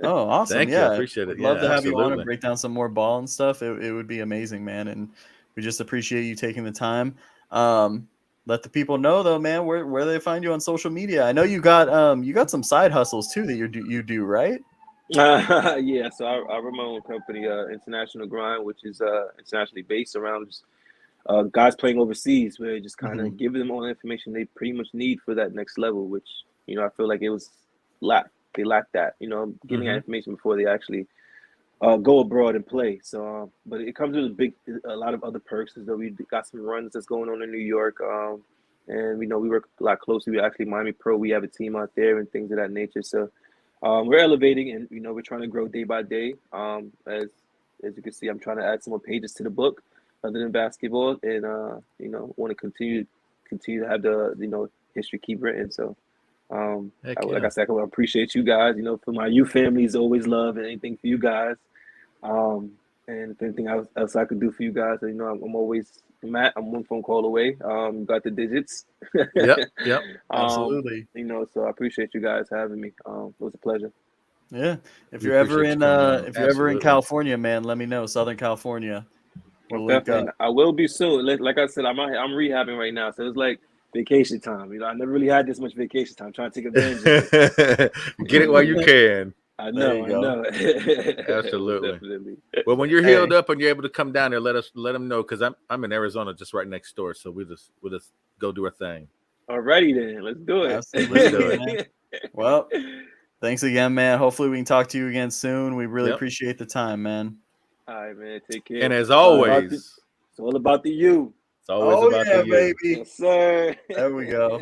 Oh, awesome. Thank you. I appreciate it. Love to have you on and break down some more ball and stuff. It would be amazing, man, and we just appreciate you taking the time. Let the people know though, man, where they find you on social media. I know you got some side hustles too that you do, right? Yeah, so I run my own company, International Grind, which is internationally based around just guys playing overseas, where just kind of giving them all the information they pretty much need for that next level, which, I feel like it was lacked. They lacked that, getting that information before they actually go abroad and play. So, but it comes with a lot of other perks. Though we got some runs that's going on in New York, and we work a lot closely. We actually Miami Pro. We have a team out there and things of that nature. So, we're elevating, and we're trying to grow day by day. As you can see, I'm trying to add some more pages to the book other than basketball, and want to continue to have the history keep written. So. Like I said, I appreciate you guys. For my youth family is always love, and anything for you guys. And if anything else I could do for you guys, I'm always Matt. I'm one phone call away. Got the digits. Yep, absolutely. So I appreciate you guys having me. It was a pleasure. Yeah, if you're ever in California, man, let me know. Southern California. We'll link up. I will be soon. Like I said, I'm rehabbing right now, so it's like vacation time. I never really had this much vacation time. I'm trying to take advantage of it. Get it while you can. I know. Absolutely. Definitely. Well, when you're healed up and you're able to come down there, let them know, because I'm in Arizona, just right next door. So we'll just go do our thing. Alrighty then, let's do it. Absolutely. Well, thanks again, man. Hopefully we can talk to you again soon. We really appreciate the time, man. All right, man. Take care. And as always, it's all about the you. It's always about the you. Baby. Yes, sir. There we go.